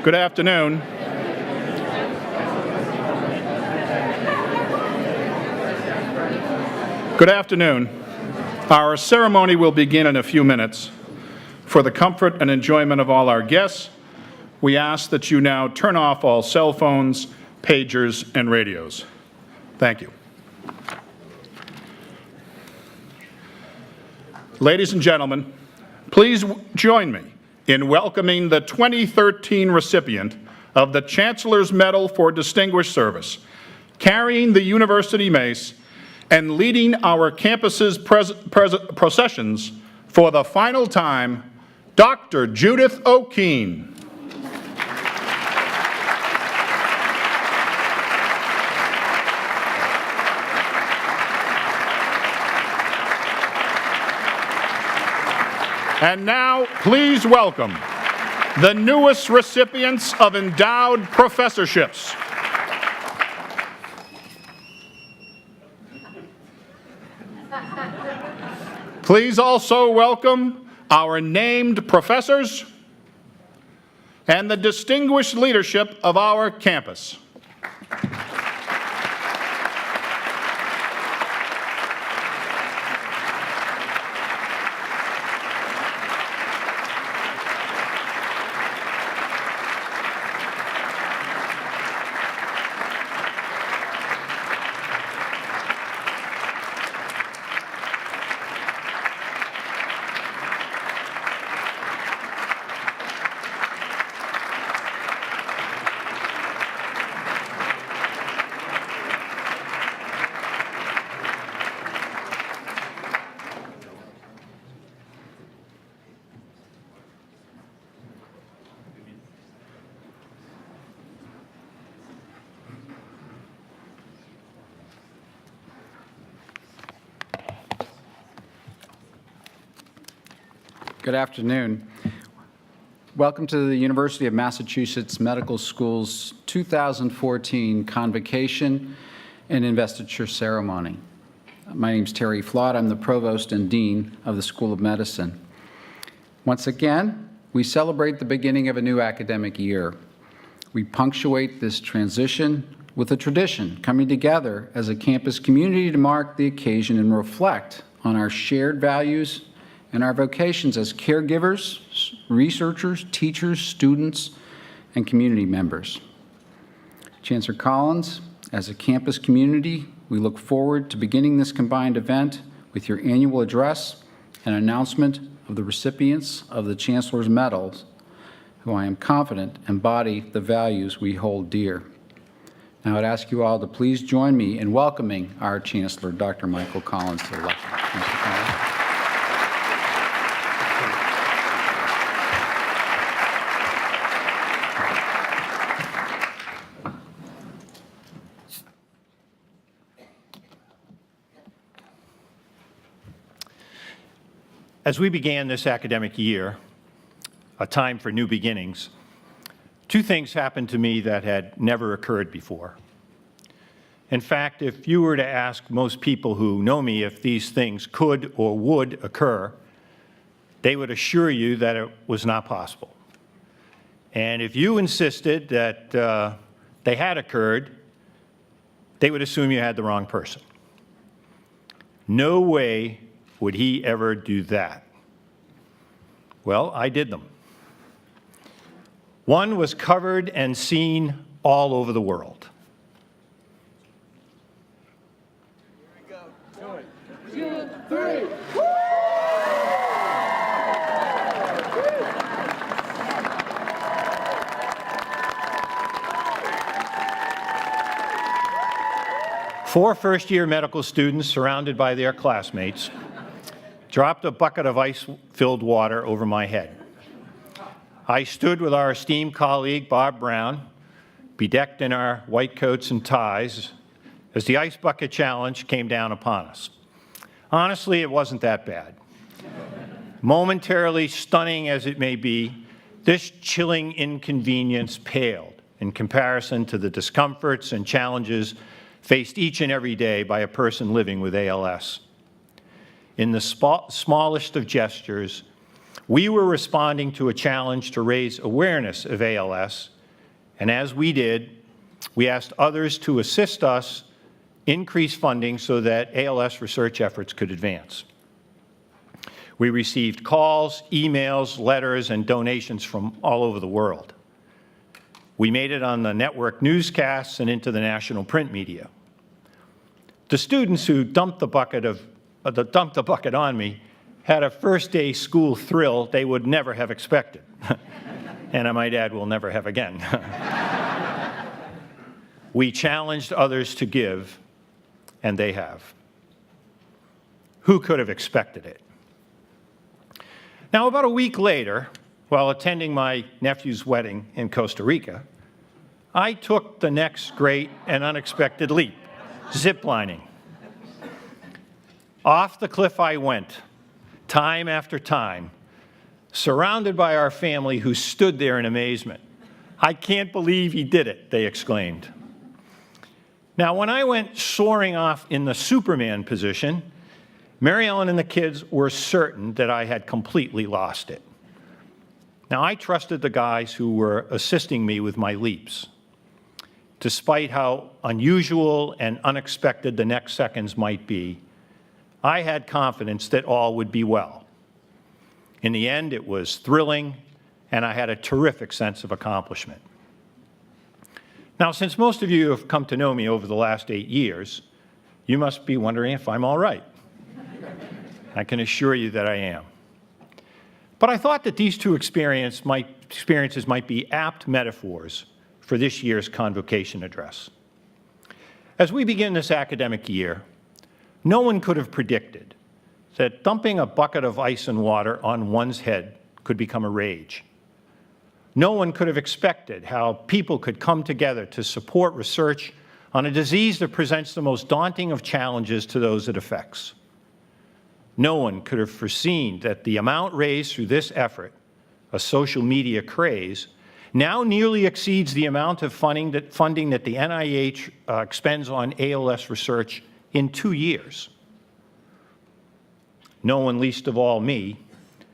Good afternoon. Good afternoon. Our ceremony will begin in a few minutes. For the comfort and enjoyment of all our guests, we ask that you now turn off all cell phones, pagers, and radios. Thank you. Ladies and gentlemen, please join me in welcoming the 2013 recipient of the Chancellor's Medal for Distinguished Service, carrying the university mace and leading our campus's processions for the final time, Dr. Judith O'Keene. And now, please welcome the newest recipients of endowed professorships. Please also welcome our named professors and the distinguished leadership of our campus. Good afternoon. Welcome to the University of Massachusetts Medical School's 2014 Convocation and Investiture Ceremony. My name is Terry Flott. I'm the Provost and Dean of the School of Medicine. Once again, we celebrate the beginning of a new academic year. We punctuate this transition with a tradition, coming together as a campus community to mark the occasion and reflect on our shared values and our vocations as caregivers, researchers, teachers, students, and community members. Chancellor Collins, as a campus community, we look forward to beginning this combined event with your annual address and announcement of the recipients of the Chancellor's Medals, who I am confident embody the values we hold dear. Now I'd ask you all to please join me in welcoming our Chancellor, Dr. Michael Collins, to the lecture. Mr. Collins. As we began this academic year, a time for new beginnings, two things happened to me that had never occurred before. In fact, if you were to ask most people who know me if these things could or would occur, they would assure you that it was not possible. And if you insisted that they had occurred, they would assume you had the wrong person. No way would he ever do that? Well, I did them. One was covered and seen all over the world. Here we go. 1, 2, 3. Four first-year medical students surrounded by their classmates dropped a bucket of ice-filled water over my head. I stood with our esteemed colleague, Bob Brown, bedecked in our white coats and ties, as the ice bucket challenge came down upon us. Honestly, it wasn't that bad. Momentarily stunning as it may be, this chilling inconvenience paled in comparison to the discomforts and challenges faced each and every day by a person living with ALS. In the smallest of gestures, we were responding to a challenge to raise awareness of ALS And as we did, we asked others to assist us increase funding so that ALS research efforts could advance. We received calls, emails, letters, and donations from all over the world. We made it on the network newscasts and into the national print media. The students who dumped the bucket on me had a first-day school thrill they would never have expected. And I might add, will never have again. We challenged others to give, and they have. Who could have expected it? Now, about a week later, while attending my nephew's wedding in Costa Rica, I took the next great and unexpected leap, ziplining. Off the cliff I went, time after time, surrounded by our family who stood there in amazement. "I can't believe he did it," they exclaimed. Now, when I went soaring off in the Superman position, Mary Ellen and the kids were certain that I had completely lost it. Now, I trusted the guys who were assisting me with my leaps. Despite how unusual and unexpected the next seconds might be, I had confidence that all would be well. In the end, it was thrilling, and I had a terrific sense of accomplishment. Now, since most of you have come to know me over the last 8 years, you must be wondering if I'm all right. I can assure you that I am. But I thought that these two experiences might be apt metaphors for this year's Convocation address. As we begin this academic year, no one could have predicted that dumping a bucket of ice and water on one's head could become a rage. No one could have expected how people could come together to support research on a disease that presents the most daunting of challenges to those it affects. No one could have foreseen that the amount raised through this effort, a social media craze, now nearly exceeds the amount of funding that the NIH expends on ALS research in 2 years. No one, least of all me,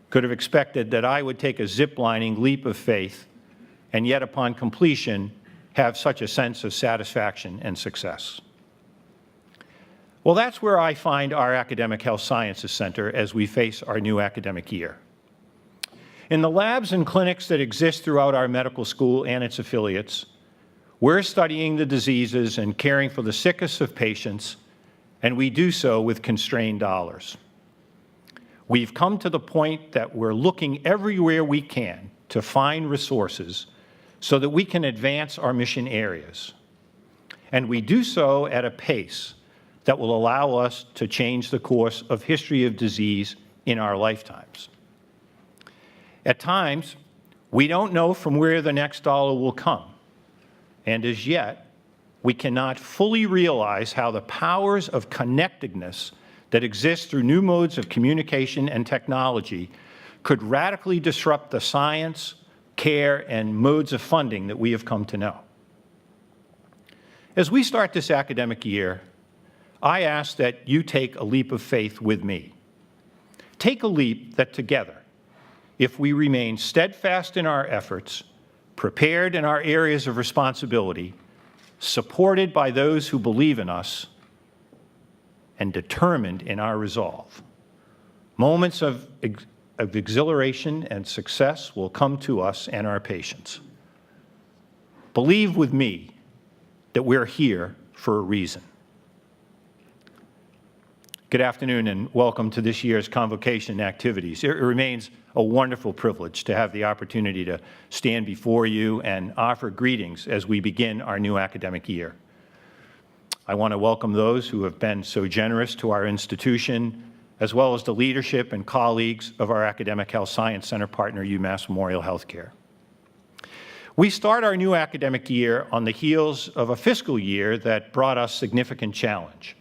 could have expected that I would take a ziplining leap of faith and yet upon completion have such a sense of satisfaction and success. Well, that's where I find our Academic Health Sciences Center as we face our new academic year. In the labs and clinics that exist throughout our medical school and its affiliates, we're studying the diseases and caring for the sickest of patients, and we do so with constrained dollars. We've come to the point that we're looking everywhere we can to find resources so that we can advance our mission areas. And we do so at a pace that will allow us to change the course of history of disease in our lifetimes. At times, we don't know from where the next dollar will come, and as yet, we cannot fully realize how the powers of connectedness that exist through new modes of communication and technology could radically disrupt the science, care, and modes of funding that we have come to know. As we start this academic year, I ask that you take a leap of faith with me. Take a leap that together, if we remain steadfast in our efforts, prepared in our areas of responsibility, supported by those who believe in us, and determined in our resolve, moments of exhilaration and success will come to us and our patients. Believe with me that we're here for a reason. Good afternoon and welcome to this year's Convocation activities. It remains a wonderful privilege to have the opportunity to stand before you and offer greetings as we begin our new academic year. I want to welcome those who have been so generous to our institution, as well as the leadership and colleagues of our Academic Health Science Center partner, UMass Memorial Healthcare. We start our new academic year on the heels of a fiscal year that brought us significant challenge.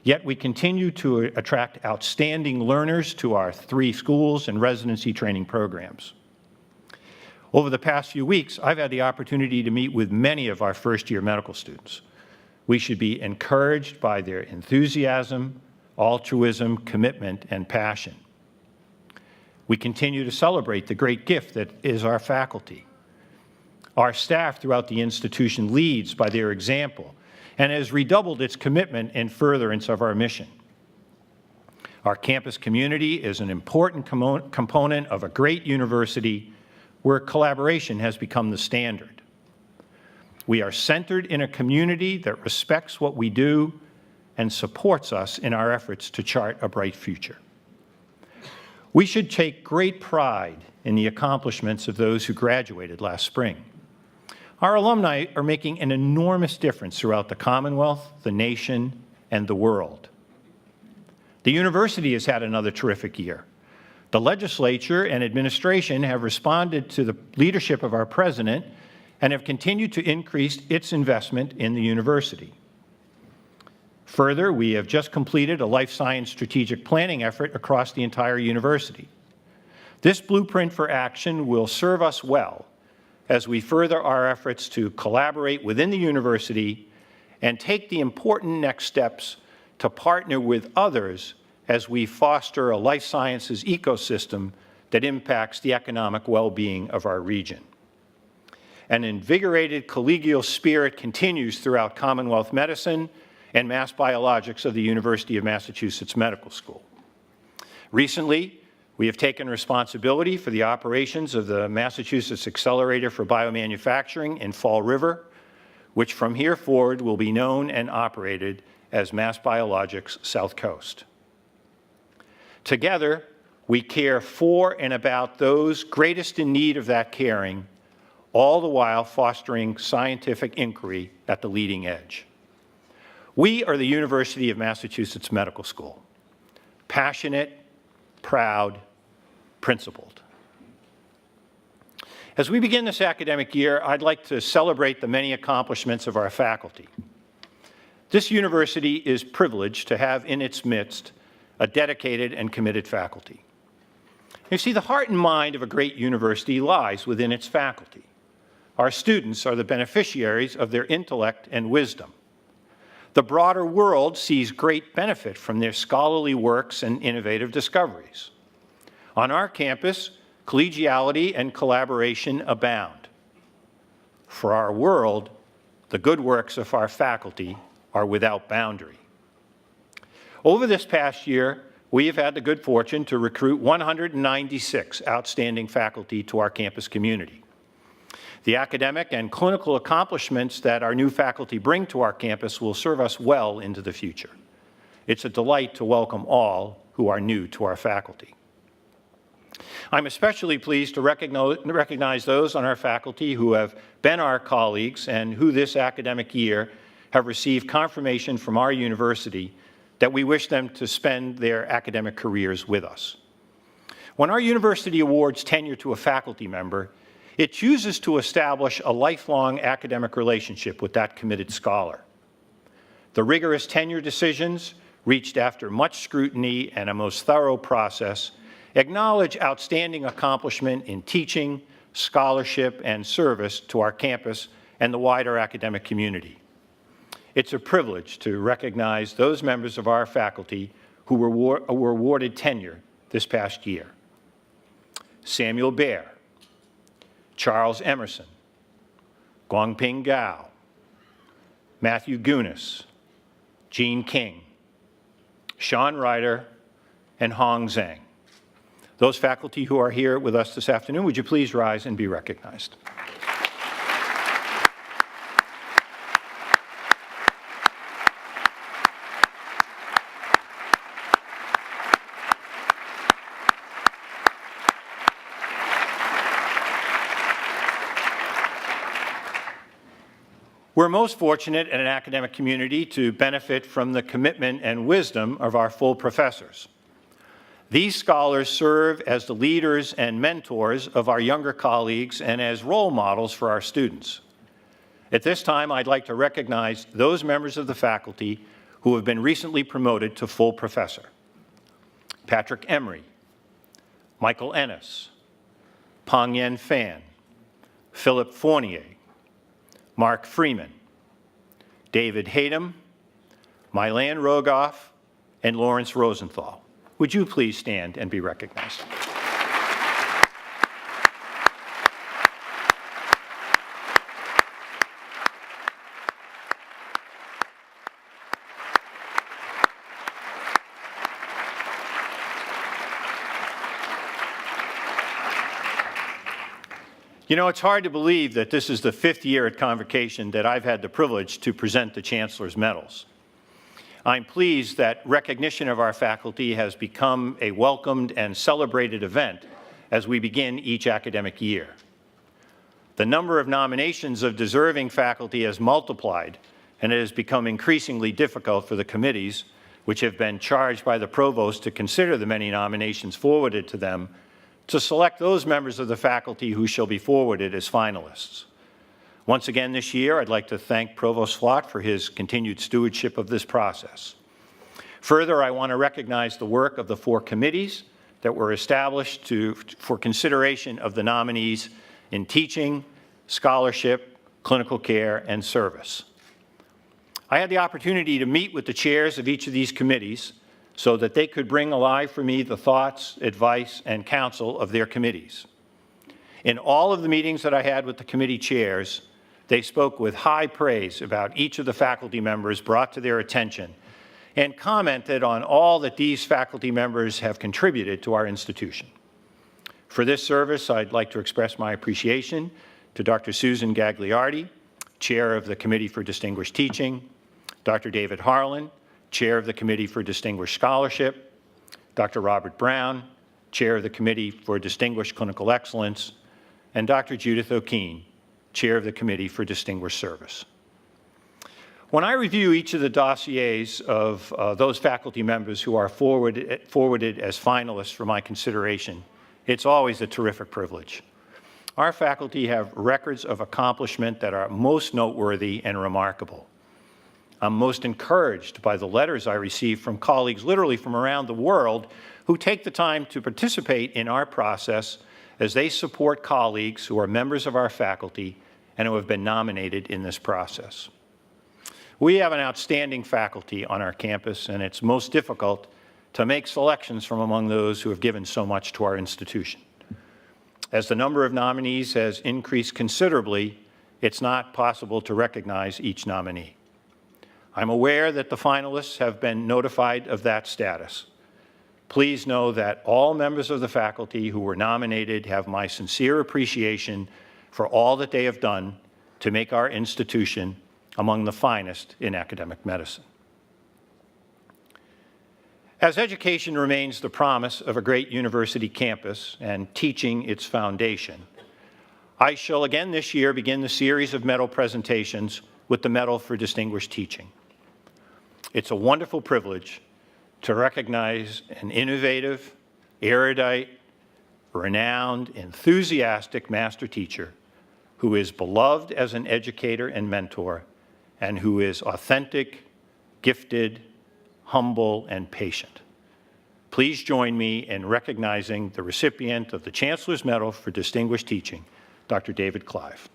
Yet we continue to attract outstanding learners to our 3 schools and residency training programs. Over the past few weeks, I've had the opportunity to meet with many of our first-year medical students. We should be encouraged by their enthusiasm, altruism, commitment, and passion. We continue to celebrate the great gift that is our faculty. Our staff throughout the institution leads by their example and has redoubled its commitment in furtherance of our mission. Our campus community is an important component of a great university where collaboration has become the standard. We are centered in a community that respects what we do and supports us in our efforts to chart a bright future. We should take great pride in the accomplishments of those who graduated last spring. Our alumni are making an enormous difference throughout the Commonwealth, the nation, and the world. The university has had another terrific year. The legislature and administration have responded to the leadership of our president and have continued to increase its investment in the university. Further, we have just completed a life science strategic planning effort across the entire university. This blueprint for action will serve us well as we further our efforts to collaborate within the university and take the important next steps to partner with others as we foster a life sciences ecosystem that impacts the economic well-being of our region. An invigorated collegial spirit continues throughout Commonwealth Medicine and Mass Biologics of the University of Massachusetts Medical School. Recently, we have taken responsibility for the operations of the Massachusetts Accelerator for Biomanufacturing in Fall River, which from here forward will be known and operated as Mass Biologics South Coast. Together, we care for and about those greatest in need of that caring, all the while fostering scientific inquiry at the leading edge. We are the University of Massachusetts Medical School, passionate, proud, principled. As we begin this academic year, I'd like to celebrate the many accomplishments of our faculty. This university is privileged to have in its midst a dedicated and committed faculty. You see, the heart and mind of a great university lies within its faculty. Our students are the beneficiaries of their intellect and wisdom. The broader world sees great benefit from their scholarly works and innovative discoveries. On our campus, collegiality and collaboration abound. For our world, the good works of our faculty are without boundary. Over this past year, we have had the good fortune to recruit 196 outstanding faculty to our campus community. The academic and clinical accomplishments that our new faculty bring to our campus will serve us well into the future. It's a delight to welcome all who are new to our faculty. I'm especially pleased to recognize those on our faculty who have been our colleagues and who this academic year have received confirmation from our university that we wish them to spend their academic careers with us. When our university awards tenure to a faculty member, it chooses to establish a lifelong academic relationship with that committed scholar. The rigorous tenure decisions, reached after much scrutiny and a most thorough process, acknowledge outstanding accomplishment in teaching, scholarship, and service to our campus and the wider academic community. It's a privilege to recognize those members of our faculty who were awarded tenure this past year. Samuel Baer, Charles Emerson, Guangping Gao, Matthew Gunas, Gene King, Sean Ryder, and Hong Zhang. Those faculty who are here with us this afternoon, would you please rise and be recognized? We're most fortunate in an academic community to benefit from the commitment and wisdom of our full professors. These scholars serve as the leaders and mentors of our younger colleagues and as role models for our students. At this time, I'd like to recognize those members of the faculty who have been recently promoted to full professor. Patrick Emery, Michael Ennis, Peng Yen Fan, Philip Fournier, Mark Freeman, David Haydem, Mylan Rogoff, and Lawrence Rosenthal. Would you please stand and be recognized? You know, it's hard to believe that this is the 5th year at Convocation that I've had the privilege to present the Chancellor's Medals. I'm pleased that recognition of our faculty has become a welcomed and celebrated event as we begin each academic year. The number of nominations of deserving faculty has multiplied, and it has become increasingly difficult for the committees, which have been charged by the provost to consider the many nominations forwarded to them, to select those members of the faculty who shall be forwarded as finalists. Once again this year, I'd like to thank Provost Flott for his continued stewardship of this process. Further, I want to recognize the work of the 4 committees that were established for consideration of the nominees in teaching, scholarship, clinical care, and service. I had the opportunity to meet with the chairs of each of these committees so that they could bring alive for me the thoughts, advice, and counsel of their committees. In all of the meetings that I had with the committee chairs, they spoke with high praise about each of the faculty members brought to their attention and commented on all that these faculty members have contributed to our institution. For this service, I'd like to express my appreciation to Dr. Susan Gagliardi, Chair of the Committee for Distinguished Teaching, Dr. David Harlan, Chair of the Committee for Distinguished Scholarship, Dr. Robert Brown, Chair of the Committee for Distinguished Clinical Excellence, and Dr. Judith O'Keene, Chair of the Committee for Distinguished Service. When I review each of the dossiers of those faculty members who are forwarded as finalists for my consideration, it's always a terrific privilege. Our faculty have records of accomplishment that are most noteworthy and remarkable. I'm most encouraged by the letters I receive from colleagues literally from around the world who take the time to participate in our process as they support colleagues who are members of our faculty and who have been nominated in this process. We have an outstanding faculty on our campus, and it's most difficult to make selections from among those who have given so much to our institution. As the number of nominees has increased considerably, it's not possible to recognize each nominee. I'm aware that the finalists have been notified of that status. Please know that all members of the faculty who were nominated have my sincere appreciation for all that they have done to make our institution among the finest in academic medicine. As education remains the promise of a great university campus and teaching its foundation, I shall again this year begin the series of medal presentations with the Medal for Distinguished Teaching. It's a wonderful privilege to recognize an innovative, erudite, renowned, enthusiastic master teacher who is beloved as an educator and mentor, and who is authentic, gifted, humble, and patient. Please join me in recognizing the recipient of the Chancellor's Medal for Distinguished Teaching, Dr. David Clive.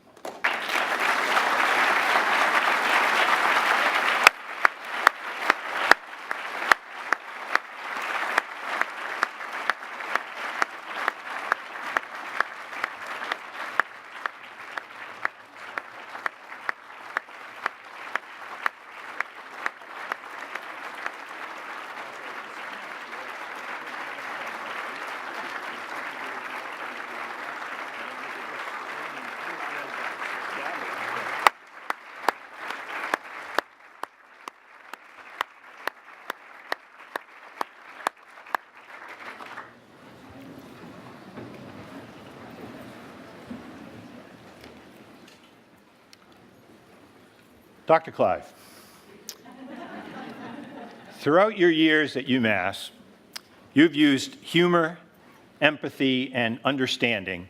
Dr. Clive, throughout your years at UMass, you've used humor, empathy, and understanding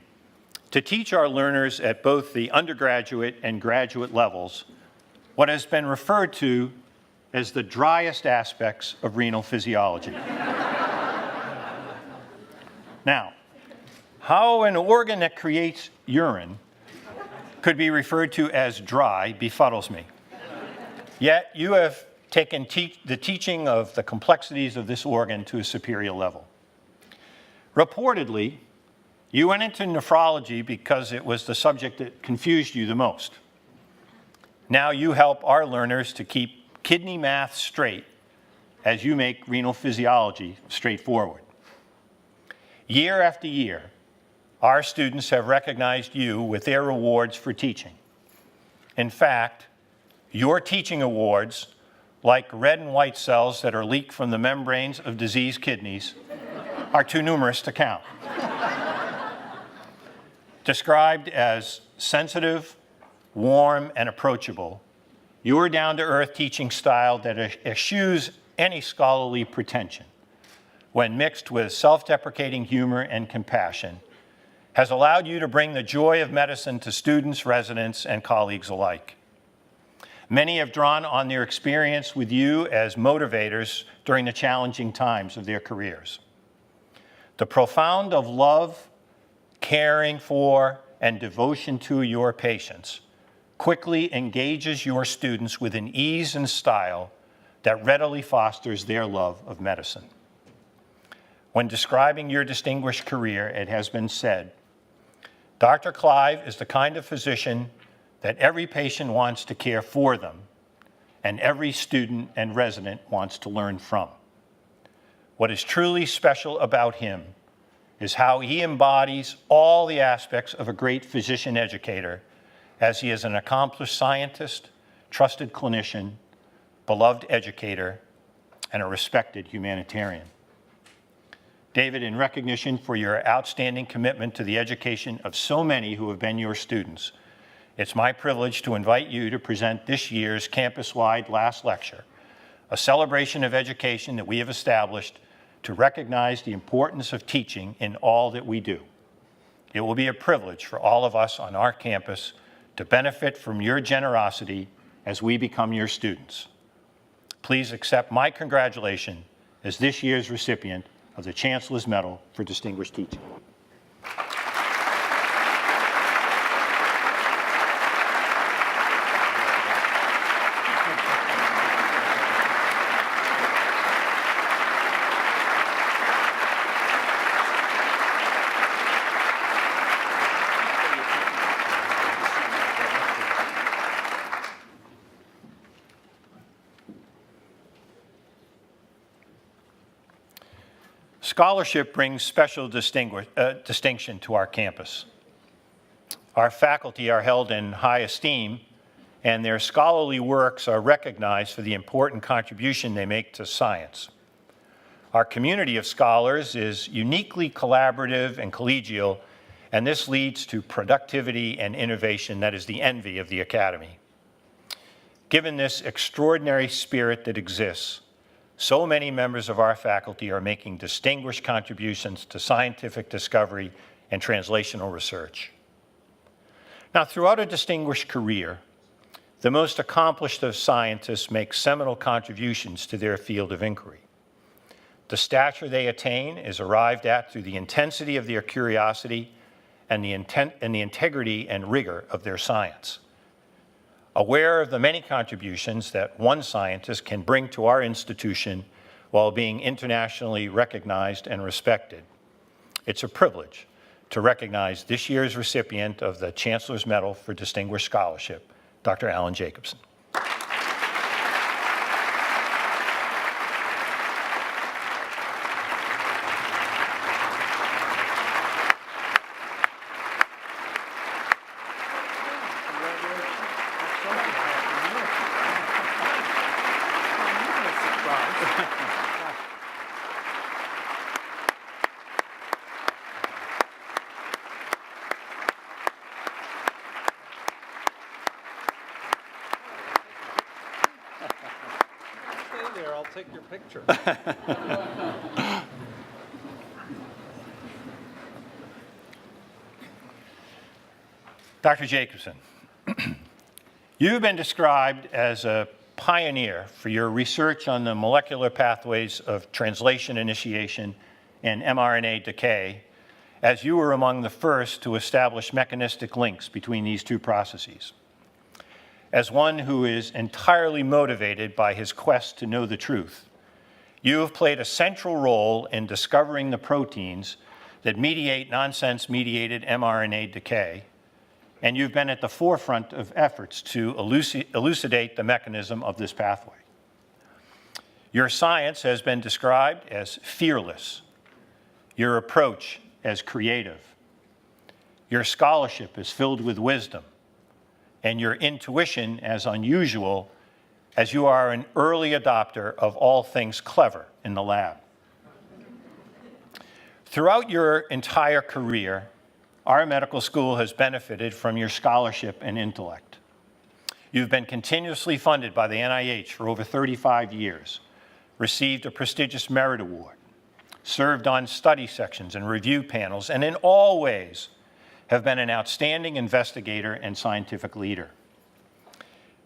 to teach our learners at both the undergraduate and graduate levels what has been referred to as the driest aspects of renal physiology. Now, how an organ that creates urine could be referred to as dry befuddles me. Yet you have taken the teaching of the complexities of this organ to a superior level. Reportedly, you went into nephrology because it was the subject that confused you the most. Now you help our learners to keep kidney math straight as you make renal physiology straightforward. Year after year, our students have recognized you with their awards for teaching. In fact, your teaching awards, like red and white cells that are leaked from the membranes of diseased kidneys, are too numerous to count. Described as sensitive, warm, and approachable, your down-to-earth teaching style that eschews any scholarly pretension, when mixed with self-deprecating humor and compassion, has allowed you to bring the joy of medicine to students, residents, and colleagues alike. Many have drawn on their experience with you as motivators during the challenging times of their careers. The profound of love, caring for, and devotion to your patients quickly engages your students with an ease and style that readily fosters their love of medicine. When describing your distinguished career, it has been said, Dr. Clive is the kind of physician that every patient wants to care for them, and every student and resident wants to learn from. What is truly special about him is how he embodies all the aspects of a great physician educator, as he is an accomplished scientist, trusted clinician, beloved educator, and a respected humanitarian. David, in recognition for your outstanding commitment to the education of so many who have been your students, it's my privilege to invite you to present this year's campus-wide last lecture, a celebration of education that we have established to recognize the importance of teaching in all that we do. It will be a privilege for all of us on our campus to benefit from your generosity as we become your students. Please accept my congratulations as this year's recipient of the Chancellor's Medal for Distinguished Teaching. Scholarship brings special distinction to our campus. Our faculty are held in high esteem, and their scholarly works are recognized for the important contribution they make to science. Our community of scholars is uniquely collaborative and collegial, and this leads to productivity and innovation that is the envy of the Academy. Given this extraordinary spirit that exists, so many members of our faculty are making distinguished contributions to scientific discovery and translational research. Now, throughout a distinguished career, the most accomplished of scientists make seminal contributions to their field of inquiry. The stature they attain is arrived at through the intensity of their curiosity and the integrity and rigor of their science. Aware of the many contributions that one scientist can bring to our institution while being internationally recognized and respected, it's a privilege to recognize this year's recipient of the Chancellor's Medal for Distinguished Scholarship, Dr. Alan Jacobson. There, I'll take your picture. Dr. Jacobson, you've been described as a pioneer for your research on the molecular pathways of translation initiation and mRNA decay, as you were among the first to establish mechanistic links between these two processes. As one who is entirely motivated by his quest to know the truth, you have played a central role in discovering the proteins that mediate nonsense-mediated mRNA decay, and you've been at the forefront of efforts to elucidate the mechanism of this pathway. Your science has been described as fearless, your approach as creative, Your scholarship is filled with wisdom, and your intuition as unusual as you are an early adopter of all things clever in the lab. Throughout your entire career, our medical school has benefited from your scholarship and intellect. You've been continuously funded by the NIH for over 35 years, received a prestigious merit award, served on study sections and review panels, and in all ways have been an outstanding investigator and scientific leader.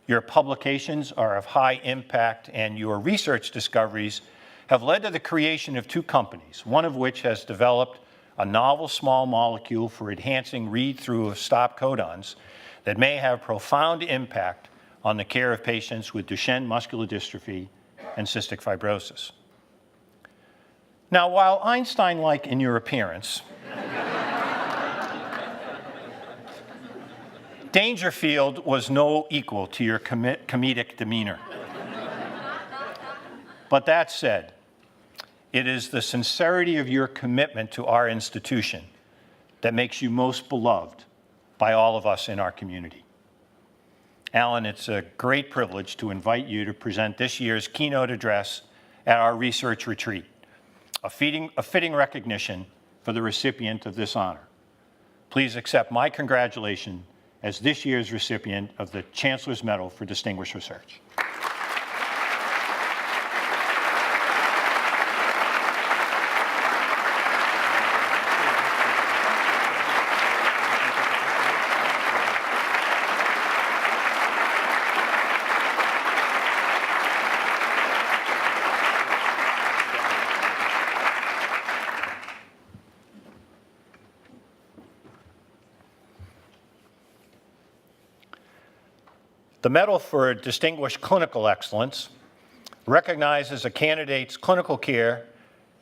Your publications are of high impact, and your research discoveries have led to the creation of 2 companies, one of which has developed a novel small molecule for enhancing read-through of stop codons that may have profound impact on the care of patients with Duchenne muscular dystrophy and cystic fibrosis. Now, while Einstein-like in your appearance, Dangerfield was no equal to your comedic demeanor. But that said, it is the sincerity of your commitment to our institution that makes you most beloved by all of us in our community. Alan, it's a great privilege to invite you to present this year's keynote address at our research retreat, a fitting recognition for the recipient of this honor. Please accept my congratulations as this year's recipient of the Chancellor's Medal for Distinguished Research. The Medal for Distinguished Clinical Excellence recognizes a candidate's clinical care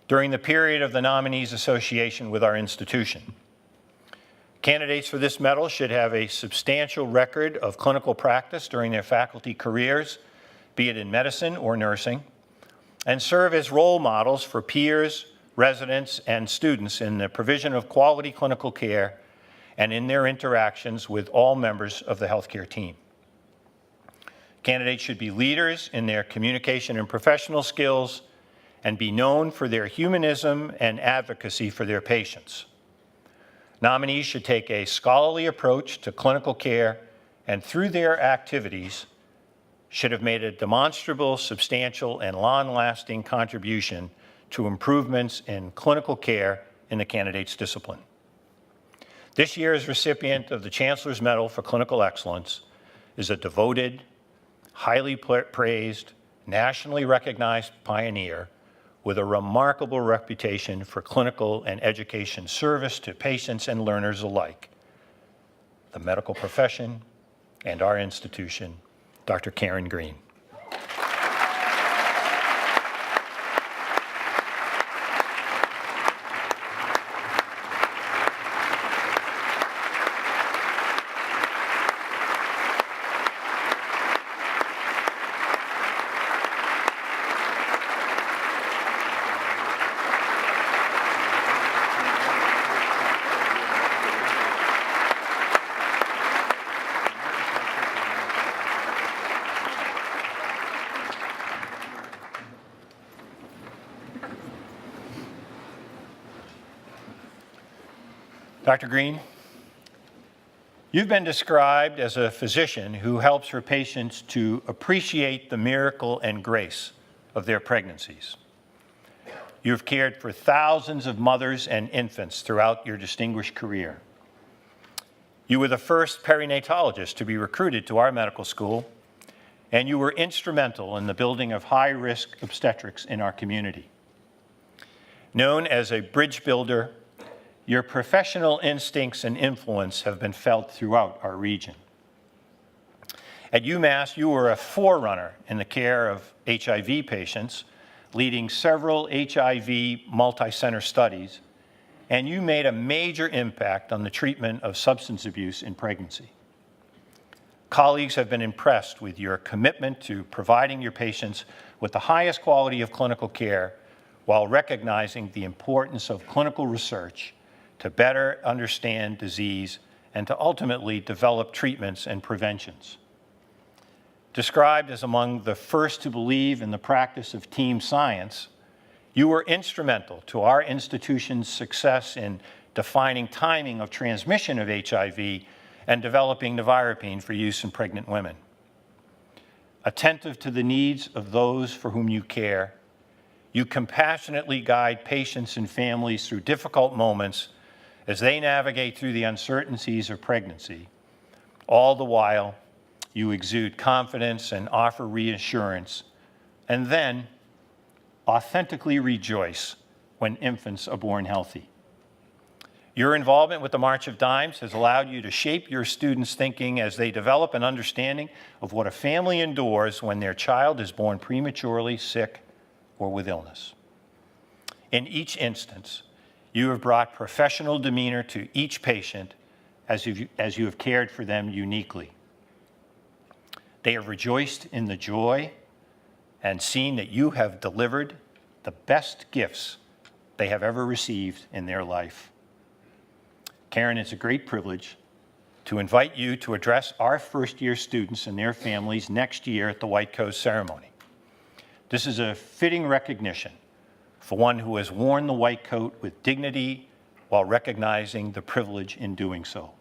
during the period of the nominee's association with our institution. Candidates for this medal should have a substantial record of clinical practice during their faculty careers, be it in medicine or nursing, and serve as role models for peers, residents, and students in the provision of quality clinical care and in their interactions with all members of the healthcare team. Candidates should be leaders in their communication and professional skills and be known for their humanism and advocacy for their patients. Nominees should take a scholarly approach to clinical care and through their activities should have made a demonstrable, substantial, and long-lasting contribution to improvements in clinical care in the candidate's discipline. This year's recipient of the Chancellor's Medal for Clinical Excellence is a devoted, highly praised, nationally recognized pioneer with a remarkable reputation for clinical and education service to patients and learners alike, the medical profession, and our institution, Dr. Karen Green. Dr. Green, you've been described as a physician who helps her patients to appreciate the miracle and grace of their pregnancies. You've cared for thousands of mothers and infants throughout your distinguished career. You were the first perinatologist to be recruited to our medical school, and you were instrumental in the building of high-risk obstetrics in our community. Known as a bridge builder, your professional instincts and influence have been felt throughout our region. At UMass, you were a forerunner in the care of HIV patients, leading several HIV multi-center studies, and you made a major impact on the treatment of substance abuse in pregnancy. Colleagues have been impressed with your commitment to providing your patients with the highest quality of clinical care while recognizing the importance of clinical research to better understand disease and to ultimately develop treatments and preventions. Described as among the first to believe in the practice of team science, you were instrumental to our institution's success in defining timing of transmission of HIV and developing nevirapine for use in pregnant women. Attentive to the needs of those for whom you care, you compassionately guide patients and families through difficult moments as they navigate through the uncertainties of pregnancy. All the while, you exude confidence and offer reassurance, and then authentically rejoice when infants are born healthy. Your involvement with the March of Dimes has allowed you to shape your students' thinking as they develop an understanding of what a family endures when their child is born prematurely, sick, or with illness. In each instance, you have brought professional demeanor to each patient as you have cared for them uniquely. They have rejoiced in the joy and seen that you have delivered the best gifts they have ever received in their life. Karen, it's a great privilege to invite you to address our first-year students and their families next year at the White Coat ceremony. This is a fitting recognition for one who has worn the white coat with dignity while recognizing the privilege in doing so.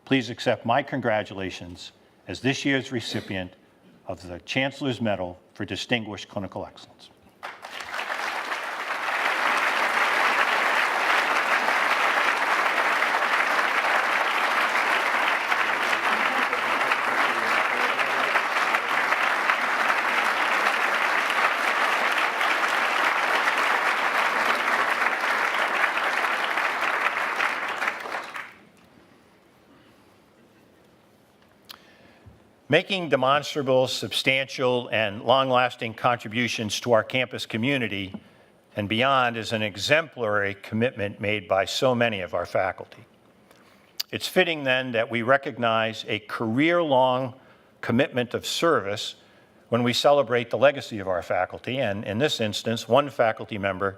Please accept my congratulations as this year's recipient of the Chancellor's Medal for Distinguished Clinical Excellence. Making demonstrable, substantial, and long-lasting contributions to our campus community and beyond is an exemplary commitment made by so many of our faculty. It's fitting then that we recognize a career-long commitment of service when we celebrate the legacy of our faculty, and in this instance, one faculty member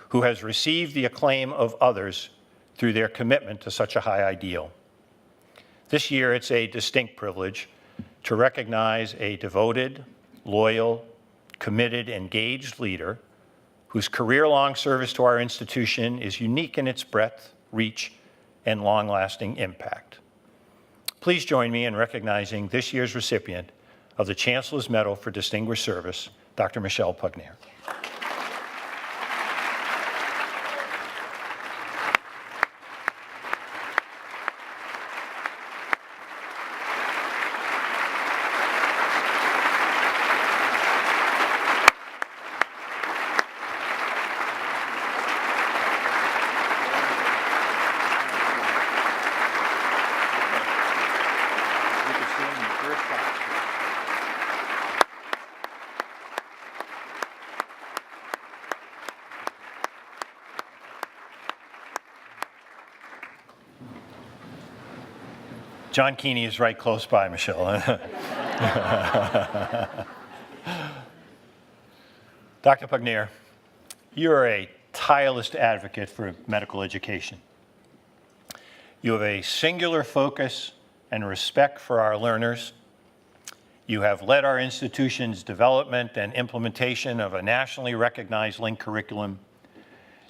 who has received the acclaim of others through their commitment to such a high ideal. This year, it's a distinct privilege to recognize a devoted, loyal, committed, engaged leader whose career-long service to our institution is unique in its breadth, reach, and long-lasting impact. Please join me in recognizing this year's recipient of the Chancellor's Medal for Distinguished Service, Dr. Michelle Pugnier. John Keeney is right close by, Michelle. Dr. Pugnier, you are a tireless advocate for medical education. You have a singular focus and respect for our learners. You have led our institution's development and implementation of a nationally recognized linked curriculum.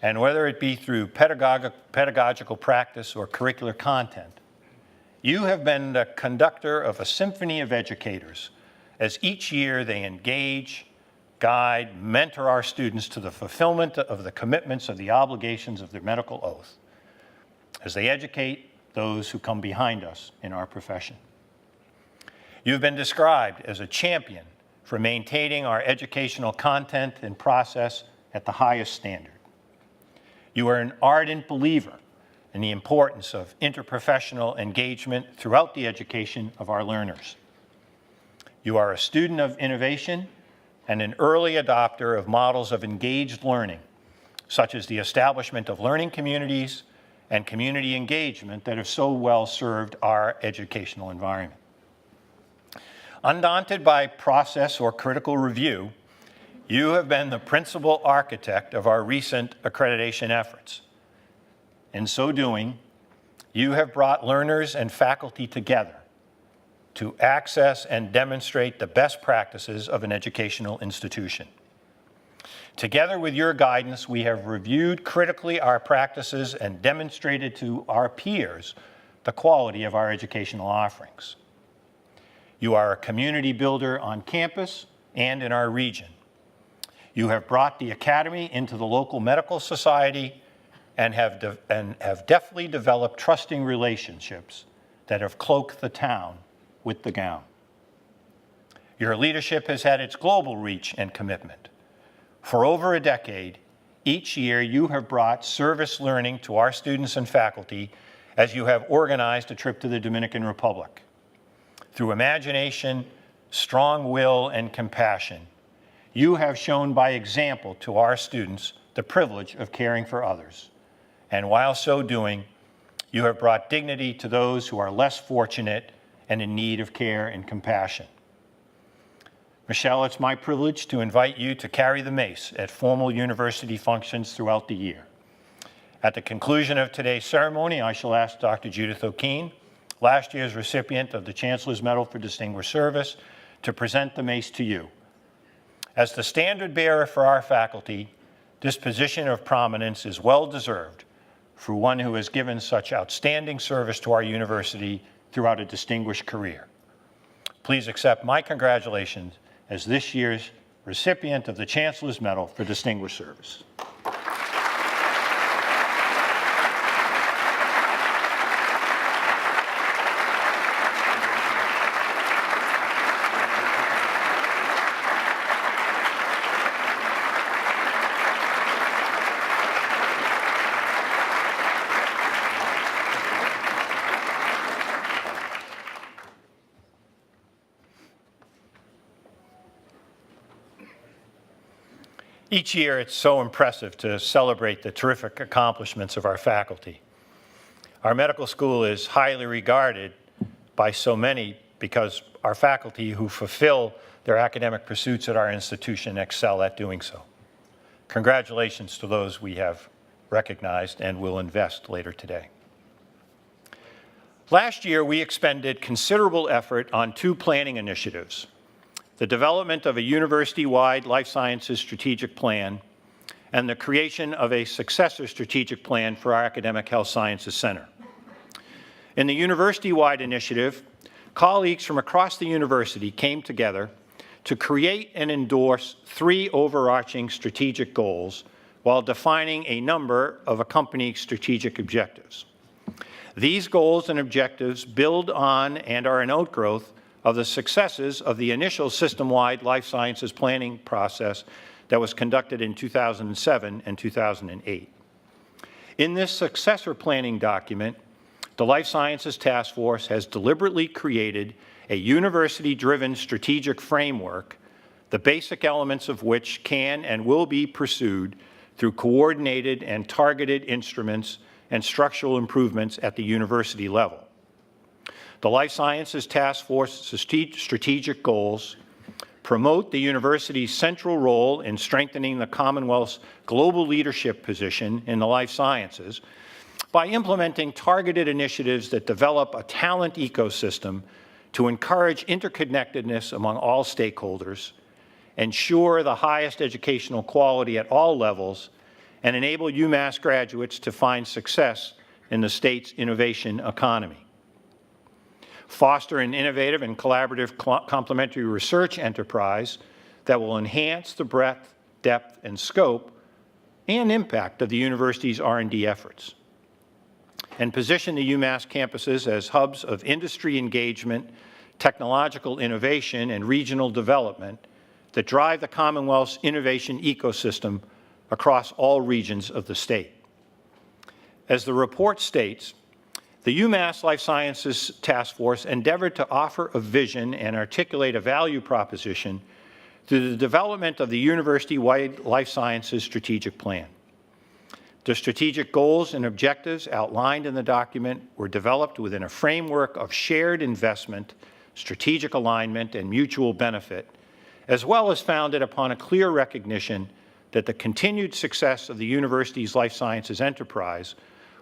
And whether it be through pedagogical practice or curricular content, you have been the conductor of a symphony of educators as each year they engage, guide, mentor our students to the fulfillment of the commitments of the obligations of their medical oath, as they educate those who come behind us in our profession. You have been described as a champion for maintaining our educational content and process at the highest standard. You are an ardent believer in the importance of interprofessional engagement throughout the education of our learners. You are a student of innovation and an early adopter of models of engaged learning, such as the establishment of learning communities and community engagement that have so well served our educational environment. Undaunted by process or critical review, you have been the principal architect of our recent accreditation efforts. In so doing, you have brought learners and faculty together to access and demonstrate the best practices of an educational institution. Together with your guidance, we have reviewed critically our practices and demonstrated to our peers the quality of our educational offerings. You are a community builder on campus and in our region. You have brought the Academy into the local medical society and have deftly developed trusting relationships that have cloaked the town with the gown. Your leadership has had its global reach and commitment. For over a decade, each year you have brought service learning to our students and faculty as you have organized a trip to the Dominican Republic. Through imagination, strong will, and compassion, you have shown by example to our students the privilege of caring for others. And while so doing, you have brought dignity to those who are less fortunate and in need of care and compassion. Michelle, it's my privilege to invite you to carry the mace at formal university functions throughout the year. At the conclusion of today's ceremony, I shall ask Dr. Judith O'Keene, last year's recipient of the Chancellor's Medal for Distinguished Service, to present the mace to you. As the standard bearer for our faculty, this position of prominence is well deserved for one who has given such outstanding service to our university throughout a distinguished career. Please accept my congratulations as this year's recipient of the Chancellor's Medal for Distinguished Service. Each year, it's so impressive to celebrate the terrific accomplishments of our faculty. Our medical school is highly regarded by so many because our faculty who fulfill their academic pursuits at our institution excel at doing so. Congratulations to those we have recognized and will invest later today. Last year, we expended considerable effort on two planning initiatives: the development of a university-wide life sciences strategic plan, and the creation of a successor strategic plan for our Academic Health Sciences Center. In the university-wide initiative, colleagues from across the university came together to create and endorse three overarching strategic goals while defining a number of accompanying strategic objectives. These goals and objectives build on and are an outgrowth of the successes of the initial system-wide life sciences planning process that was conducted in 2007 and 2008. In this successor planning document, the Life Sciences Task Force has deliberately created a university-driven strategic framework, the basic elements of which can and will be pursued through coordinated and targeted instruments and structural improvements at the university level. The Life Sciences Task Force's strategic goals promote the university's central role in strengthening the Commonwealth's global leadership position in the life sciences by implementing targeted initiatives that develop a talent ecosystem to encourage interconnectedness among all stakeholders, ensure the highest educational quality at all levels, and enable UMass graduates to find success in the state's innovation economy. Foster an innovative and collaborative complementary research enterprise that will enhance the breadth, depth, and scope and impact of the university's R&D efforts, and position the UMass campuses as hubs of industry engagement, technological innovation, and regional development that drive the Commonwealth's innovation ecosystem across all regions of the state. As the report states, the UMass Life Sciences Task Force endeavored to offer a vision and articulate a value proposition through the development of the university-wide life sciences strategic plan. The strategic goals and objectives outlined in the document were developed within a framework of shared investment, strategic alignment, and mutual benefit, as well as founded upon a clear recognition that the continued success of the university's life sciences enterprise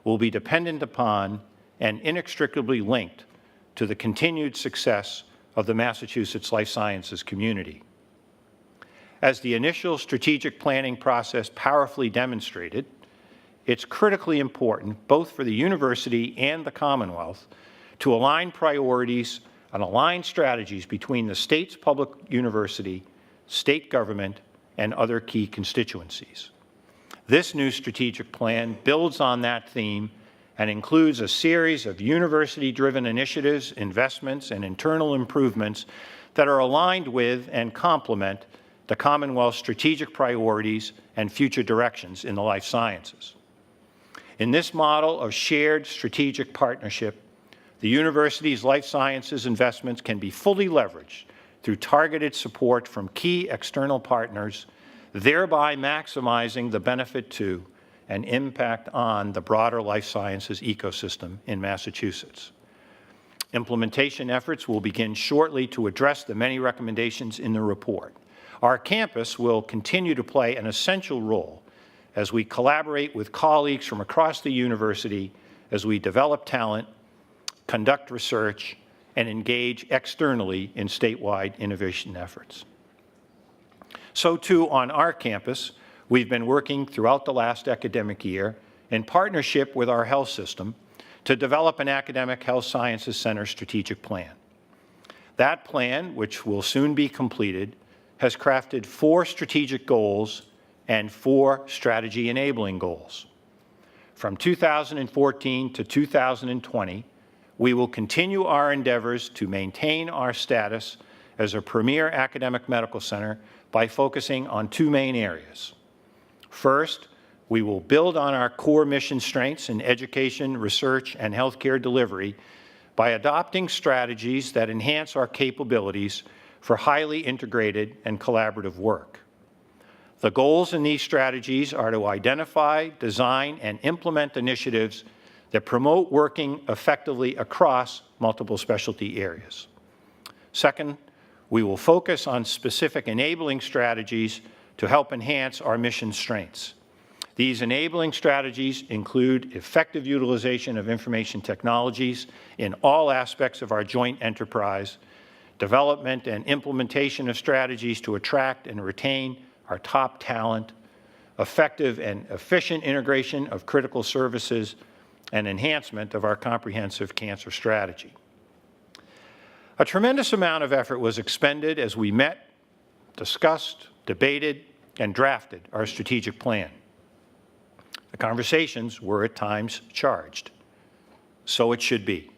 will be dependent upon and inextricably linked to the continued success of the Massachusetts life sciences community. As the initial strategic planning process powerfully demonstrated, it's critically important, both for the university and the Commonwealth, to align priorities and align strategies between the state's public university, state government, and other key constituencies. This new strategic plan builds on that theme and includes a series of university-driven initiatives, investments, and internal improvements that are aligned with and complement the Commonwealth's strategic priorities and future directions in the life sciences. In this model of shared strategic partnership, the university's life sciences investments can be fully leveraged through targeted support from key external partners, thereby maximizing the benefit to and impact on the broader life sciences ecosystem in Massachusetts. Implementation efforts will begin shortly to address the many recommendations in the report. Our campus will continue to play an essential role as we collaborate with colleagues from across the university as we develop talent, conduct research, and engage externally in statewide innovation efforts. So too on our campus, we've been working throughout the last academic year in partnership with our health system to develop an academic health sciences center strategic plan. That plan, which will soon be completed, has crafted 4 strategic goals and 4 strategy enabling goals. From 2014 to 2020, we will continue our endeavors to maintain our status as a premier academic medical center by focusing on 2 main areas. First, we will build on our core mission strengths in education, research, and healthcare delivery by adopting strategies that enhance our capabilities for highly integrated and collaborative work. The goals in these strategies are to identify, design, and implement initiatives that promote working effectively across multiple specialty areas. Second, we will focus on specific enabling strategies to help enhance our mission strengths. These enabling strategies include effective utilization of information technologies in all aspects of our joint enterprise, development and implementation of strategies to attract and retain our top talent, effective and efficient integration of critical services, and enhancement of our comprehensive cancer strategy. A tremendous amount of effort was expended as we met, discussed, debated, and drafted our strategic plan. The conversations were at times charged. So it should be.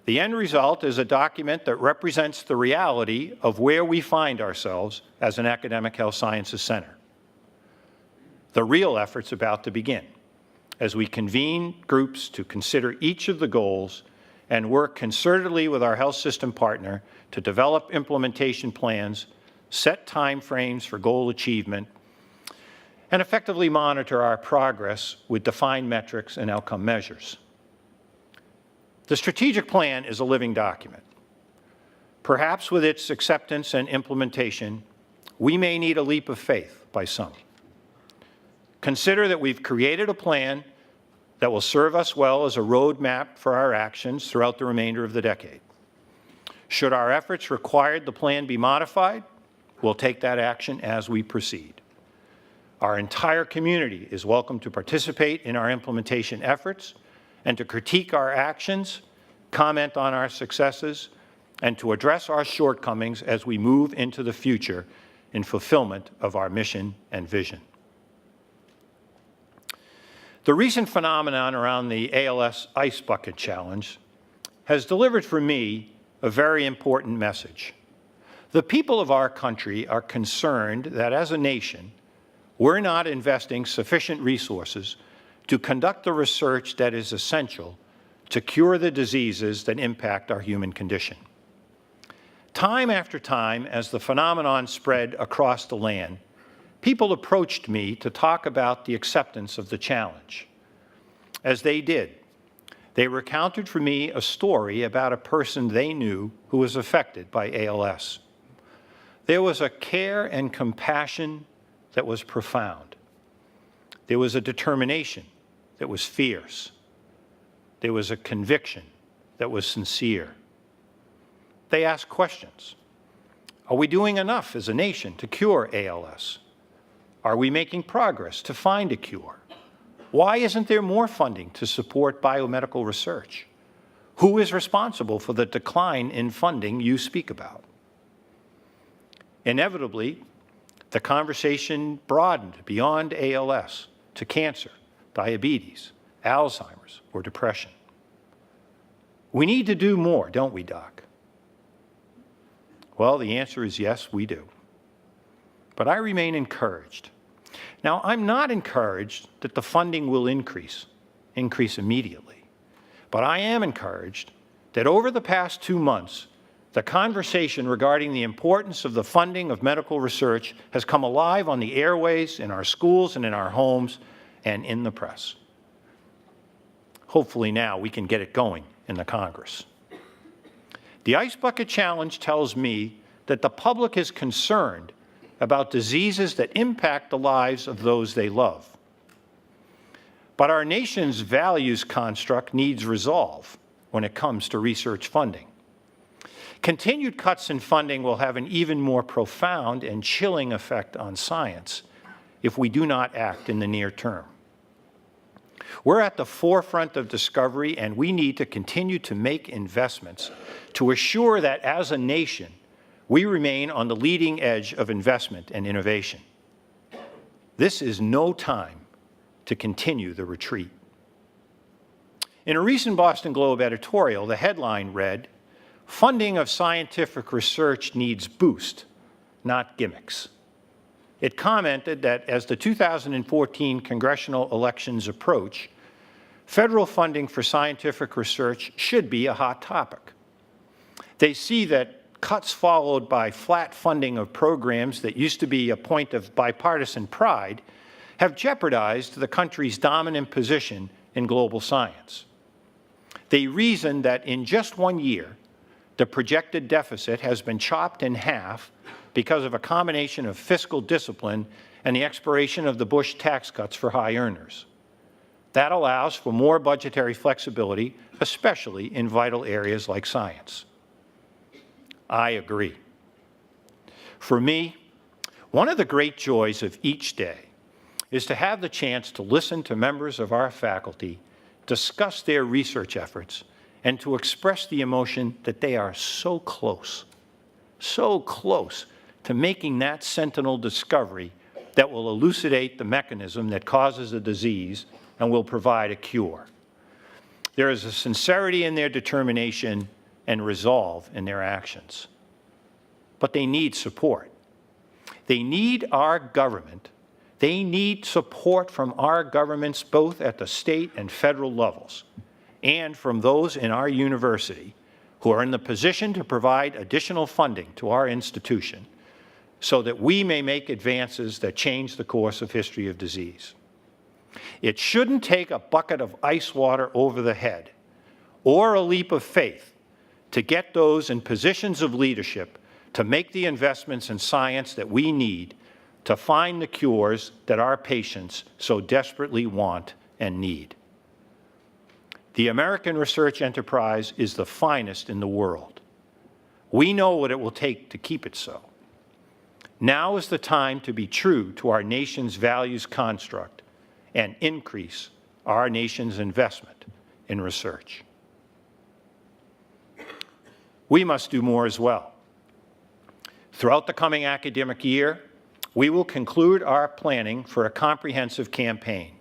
The end result is a document that represents the reality of where we find ourselves as an academic health sciences center. The real effort's about to begin as we convene groups to consider each of the goals and work concertedly with our health system partner to develop implementation plans, set timeframes for goal achievement, and effectively monitor our progress with defined metrics and outcome measures. The strategic plan is a living document. Perhaps with its acceptance and implementation, we may need a leap of faith by some. Consider that we've created a plan that will serve us well as a roadmap for our actions throughout the remainder of the decade. Should our efforts require the plan be modified, we'll take that action as we proceed. Our entire community is welcome to participate in our implementation efforts and to critique our actions, comment on our successes, and to address our shortcomings as we move into the future in fulfillment of our mission and vision. The recent phenomenon around the ALS Ice Bucket Challenge has delivered for me a very important message. The people of our country are concerned that as a nation, we're not investing sufficient resources to conduct the research that is essential to cure the diseases that impact our human condition. Time after time, as the phenomenon spread across the land, people approached me to talk about the acceptance of the challenge. As they did, they recounted for me a story about a person they knew who was affected by ALS. There was a care and compassion that was profound. There was a determination that was fierce. There was a conviction that was sincere. They asked questions. Are we doing enough as a nation to cure ALS? Are we making progress to find a cure? Why isn't there more funding to support biomedical research? Who is responsible for the decline in funding you speak about? Inevitably, the conversation broadened beyond ALS to cancer, diabetes, Alzheimer's, or depression. We need to do more, don't we, Doc? Well, the answer is yes, we do. But I remain encouraged. Now, I'm not encouraged that the funding will increase immediately. But I am encouraged that over the past 2 months, the conversation regarding the importance of the funding of medical research has come alive on the airways, in our schools and in our homes, and in the press. Hopefully now we can get it going in the Congress. The Ice Bucket Challenge tells me that the public is concerned about diseases that impact the lives of those they love. But our nation's values construct needs resolve when it comes to research funding. Continued cuts in funding will have an even more profound and chilling effect on science if we do not act in the near term. We're at the forefront of discovery, and we need to continue to make investments to assure that as a nation, we remain on the leading edge of investment and innovation. This is no time to continue the retreat. In a recent Boston Globe editorial, the headline read, "Funding of scientific research needs boost, not gimmicks." It commented that as the 2014 congressional elections approach, federal funding for scientific research should be a hot topic. They see that cuts followed by flat funding of programs that used to be a point of bipartisan pride have jeopardized the country's dominant position in global science. They reason that in just 1 year, the projected deficit has been chopped in half because of a combination of fiscal discipline and the expiration of the Bush tax cuts for high earners. That allows for more budgetary flexibility, especially in vital areas like science. I agree. For me, one of the great joys of each day is to have the chance to listen to members of our faculty discuss their research efforts and to express the emotion that they are so close to making that sentinel discovery that will elucidate the mechanism that causes a disease and will provide a cure. There is a sincerity in their determination and resolve in their actions. But they need support. They need our government. They need support from our governments both at the state and federal levels, and from those in our university who are in the position to provide additional funding to our institution so that we may make advances that change the course of history of disease. It shouldn't take a bucket of ice water over the head or a leap of faith to get those in positions of leadership to make the investments in science that we need to find the cures that our patients so desperately want and need. The American research enterprise is the finest in the world. We know what it will take to keep it so. Now is the time to be true to our nation's values construct and increase our nation's investment in research. We must do more as well. Throughout the coming academic year, we will conclude our planning for a comprehensive campaign,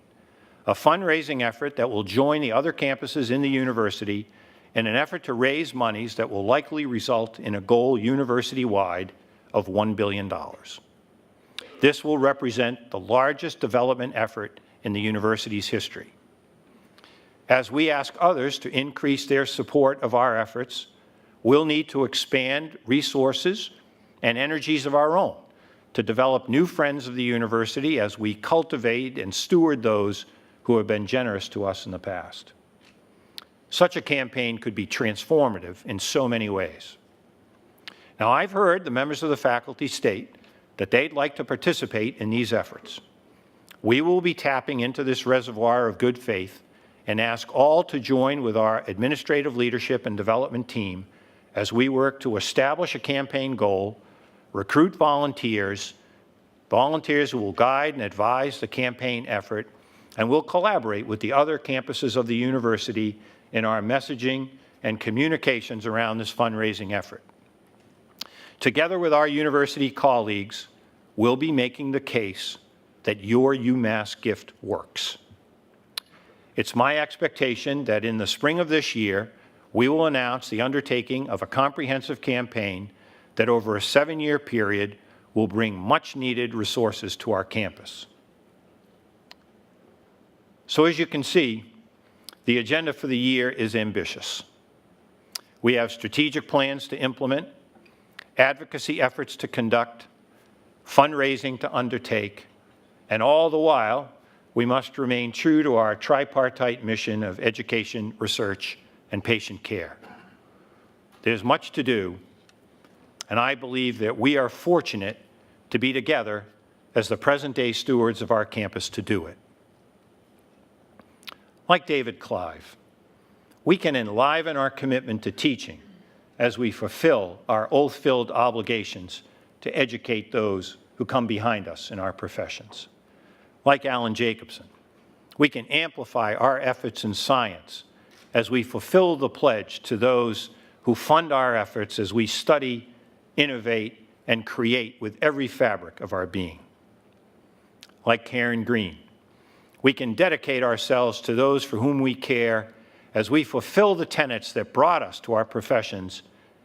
a fundraising effort that will join the other campuses in the university in an effort to raise monies that will likely result in a goal university-wide of $1 billion. This will represent the largest development effort in the university's history. As we ask others to increase their support of our efforts, we'll need to expand resources and energies of our own to develop new friends of the university as we cultivate and steward those who have been generous to us in the past. Such a campaign could be transformative in so many ways. Now, I've heard the members of the faculty state that they'd like to participate in these efforts. We will be tapping into this reservoir of good faith and ask all to join with our administrative leadership and development team as we work to establish a campaign goal, recruit volunteers who will guide and advise the campaign effort, and will collaborate with the other campuses of the university in our messaging and communications around this fundraising effort. Together with our university colleagues, we'll be making the case that your UMass gift works. It's my expectation that in the spring of this year, we will announce the undertaking of a comprehensive campaign that over a 7-year period will bring much-needed resources to our campus. So as you can see, the agenda for the year is ambitious. We have strategic plans to implement, advocacy efforts to conduct, fundraising to undertake, and all the while, we must remain true to our tripartite mission of education, research, and patient care. There's much to do, and I believe that we are fortunate to be together as the present-day stewards of our campus to do it. Like David Clive, we can enliven our commitment to teaching as we fulfill our oath-filled obligations to educate those who come behind us in our professions. Like Alan Jacobson, we can amplify our efforts in science as we fulfill the pledge to those who fund our efforts as we study, innovate, and create with every fabric of our being. Like Karen Green, we can dedicate ourselves to those for whom we care as we fulfill the tenets that brought us to our professions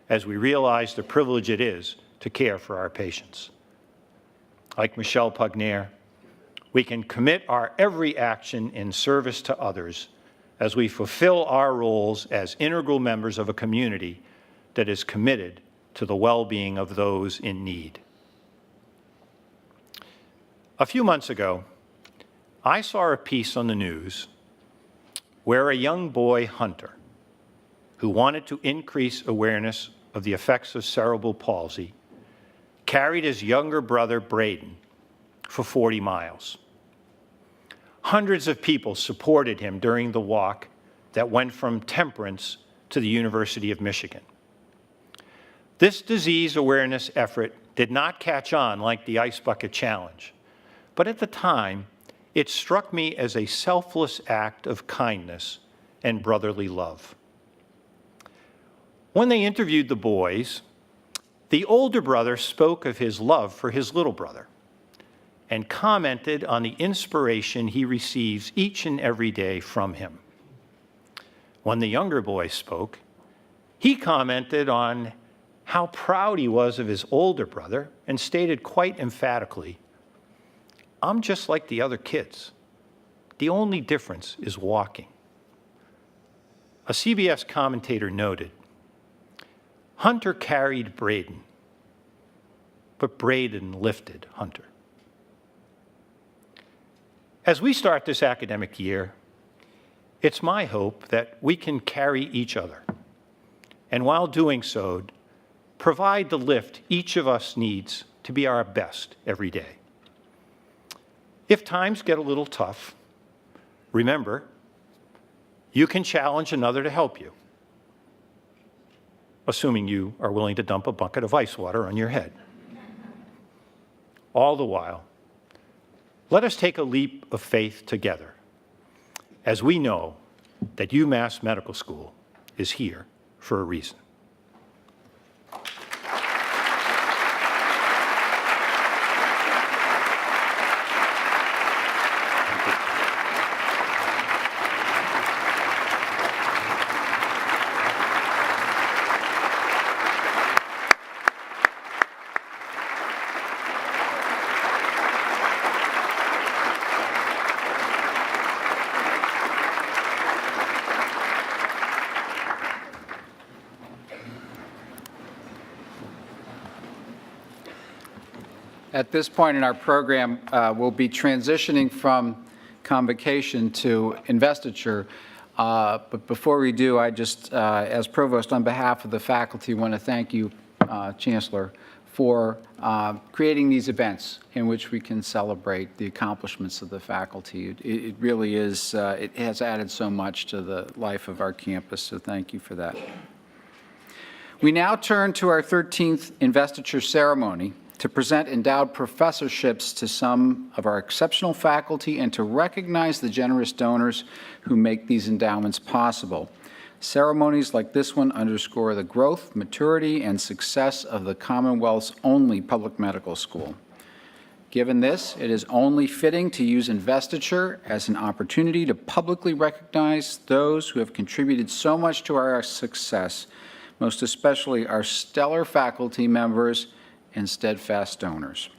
as we realize the privilege it is to care for our patients. Like Michelle Pugnair, we can commit our every action in service to others as we fulfill our roles as integral members of a community that is committed to the well-being of those in need. A few months ago, I saw a piece on the news where a young boy, Hunter, who wanted to increase awareness of the effects of cerebral palsy, carried his younger brother, Braden, for 40 miles. Hundreds of people supported him during the walk that went from Temperance to the University of Michigan. This disease awareness effort did not catch on like the Ice Bucket Challenge, but at the time, it struck me as a selfless act of kindness and brotherly love. When they interviewed the boys, the older brother spoke of his love for his little brother and commented on the inspiration he receives each and every day from him. When the younger boy spoke, he commented on how proud he was of his older brother and stated quite emphatically, "I'm just like the other kids. The only difference is walking." A CBS commentator noted, "Hunter carried Braden, but Braden lifted Hunter." As we start this academic year, it's my hope that we can carry each other, and while doing so, provide the lift each of us needs to be our best every day. If times get a little tough, remember, you can challenge another to help you, assuming you are willing to dump a bucket of ice water on your head. All the while, let us take a leap of faith together as we know that UMass Medical School is here for a reason. At this point in our program, we'll be transitioning from Convocation to Investiture. But before we do, I just, as Provost, on behalf of the faculty, want to thank you, Chancellor, for creating these events in which we can celebrate the accomplishments of the faculty. It really is, it has added so much to the life of our campus, so thank you for that. We now turn to our 13th investiture ceremony to present endowed professorships to some of our exceptional faculty and to recognize the generous donors who make these endowments possible. Ceremonies like this one underscore the growth, maturity, and success of the Commonwealth's only public medical school. Given this, it is only fitting to use investiture as an opportunity to publicly recognize those who have contributed so much to our success, most especially our stellar faculty members and steadfast donors.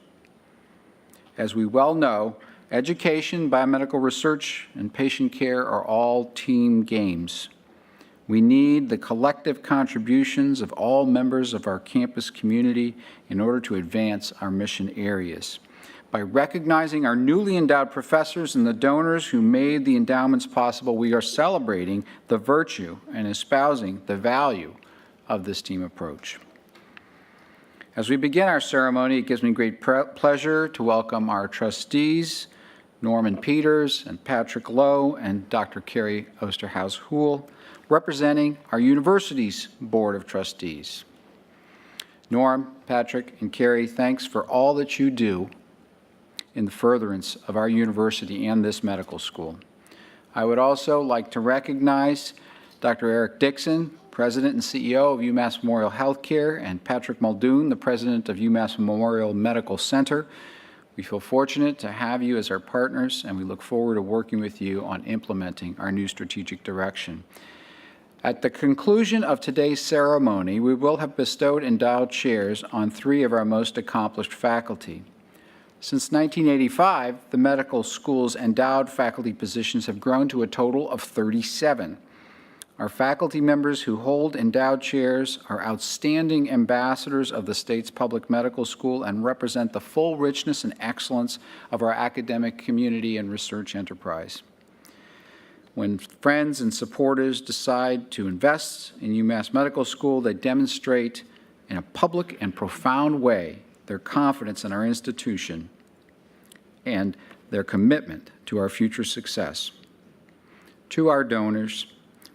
As we well know, education, biomedical research, and patient care are all team games. We need the collective contributions of all members of our campus community in order to advance our mission areas. By recognizing our newly endowed professors and the donors who made the endowments possible, we are celebrating the virtue and espousing the value of this team approach. As we begin our ceremony, it gives me great pleasure to welcome our trustees, Norman Peters and Patrick Lowe and Dr. Carrie Osterhaus-Houle, representing our university's Board of Trustees. Norm, Patrick, and Carrie, thanks for all that you do in the furtherance of our university and this medical school. I would also like to recognize Dr. Eric Dixon, President and CEO of UMass Memorial Healthcare, and Patrick Muldoon, the President of UMass Memorial Medical Center. We feel fortunate to have you as our partners, and we look forward to working with you on implementing our new strategic direction. At the conclusion of today's ceremony, we will have bestowed endowed chairs on 3 of our most accomplished faculty. Since 1985, the medical school's endowed faculty positions have grown to a total of 37. Our faculty members who hold endowed chairs are outstanding ambassadors of the state's public medical school and represent the full richness and excellence of our academic community and research enterprise. When friends and supporters decide to invest in UMass Medical School, they demonstrate in a public and profound way their confidence in our institution and their commitment to our future success. To our donors,